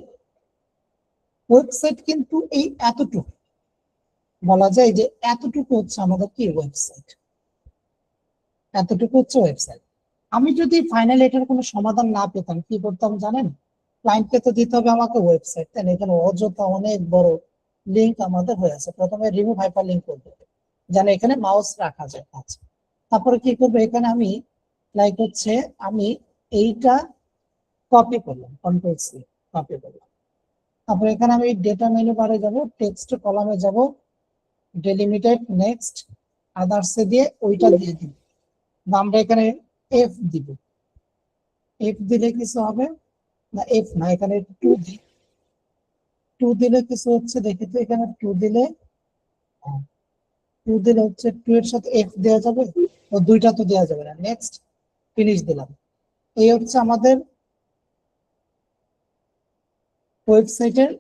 ওয়েবসাইট কিন্তু এই এতটুকু, বলা যায় যে এতটুকু হচ্ছে আমাদের কি ওয়েবসাইট। এতটুকু হচ্ছে ওয়েবসাইট। আমি যদি ফাইনালি এটার কোনো সমাধান না পেতাম কি করতাম জানেন? ক্লায়েন্টকে তো দিতে হবে আমাকে ওয়েবসাইট, তাই না? এখানে অযথা অনেক বড় লিঙ্ক আমাদের হয়ে আছে। প্রথমে রিমুভ হাইপার লিঙ্ক করবো, যেন এখানে মাউস রাখা যায়। আচ্ছা, তারপরে কি করবো, এখানে আমি লাইক হচ্ছে আমি এইটা কপি করলাম, কন্ট্রোল সি কপি করলাম। তারপরে এখানে আমি ডেটা মেনু বারে যাব, টেক্সট কলামে যাব, ডেলিমিটেড নেক্সট আদার্সে দিয়ে ওইটা দিয়ে দিব। আমরা এখানে এফ দিব, এফ দিলে কিছু হবে না, এফ না, এখানে 2 দিই। 2 দিলে কিছু হচ্ছে, দেখি তো এখানে 2 দিলে হচ্ছে 2 এর সাথে এফ দেওয়া যাবে, ও দুইটা তো দেওয়া যাবে না। নেক্সট ফিনিশ দিলাম। এই হচ্ছে আমাদের ওয়েবসাইটের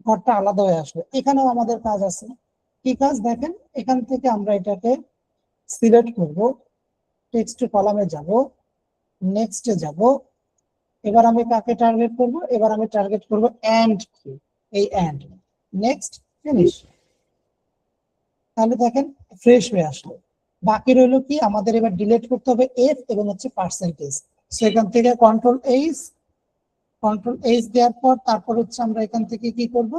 ঘরটা আলাদা হয়ে আসবে। এখানেও আমাদের কাজ আছে। কি কাজ দেখেন, এখান থেকে আমরা এটাকে সিলেক্ট করব, টেক্সট কলামে যাব, নেক্সটে যাব। এবার আমি কাকে টার্গেট করব? এবার আমি টার্গেট করব এন্ড কি, এই এন্ড। Next finish. তাহলে দেখেন ফ্রেশ হয়ে আসলো। বাকি রইলো কি, আমাদের এবার ডিলিট করতে হবে এফ এবং হচ্ছে পার্সেন্টেজ। সেখান থেকে কন্ট্রোল এইচ দেওয়ার পর তারপর হচ্ছে আমরা এখান থেকে কি করব,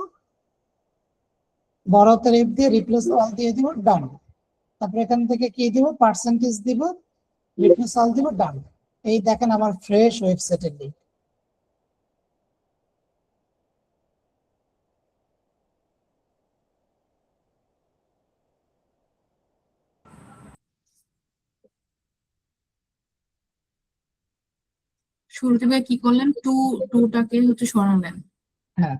বড় হাতের এফ দিয়ে রিপ্লেস অল দিয়ে দিব, ডান। তারপর এখান থেকে কি দিব, পার্সেন্টেজ দিব, রিপ্লেস অল দিব, ডান। এই দেখেন আমার ফ্রেশ ওয়েবসাইটের লিঙ্ক। শুরুতে ভাই কি করলেন, টুটাকে হচ্ছে সরালেন। হ্যাঁ,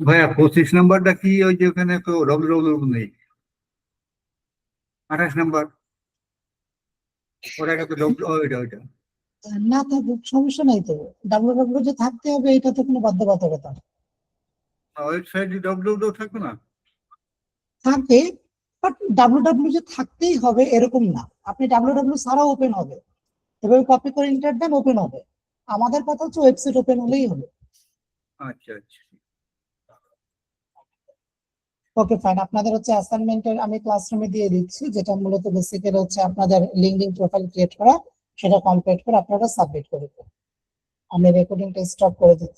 ভাইয়া 25 নাম্বারটা কি? ওই যে ওখানে তো ডব্লিউ নেই, 28 নাম্বার ওটা তো ওইটা না থাকুক সমস্যা নাই তো, ডাব্লিউ যে থাকতে হবে এটা তো কোনো বাধ্যবাধকতা না। ওয়েবসাইট ডব্লিউ থাকবে না। থাকে, বাট ডাব্লিউ যে থাকতেই হবে এরকম না। আপনি ডাব্লিউ ছাড়াও ওপেন হবে, এভাবে কপি করে ইন্টার দেন, ওপেন হবে। আমাদের কথা হচ্ছে ওয়েবসাইট ওপেন হলেই হবে। আচ্ছা আচ্ছা। ওকে ফাইন, আপনাদের হচ্ছে অ্যাসাইনমেন্টের আমি ক্লাসরুমে দিয়ে দিচ্ছি, যেটা মূলত বেসিক্যালি হচ্ছে আপনাদের লিঙ্কডিন প্রোফাইল ক্রিয়েট করা, সেটা কমপ্লিট করে আপনারা সাবমিট করে দেবেন। আমি রেকর্ডিংটা স্টপ করে দিচ্ছি।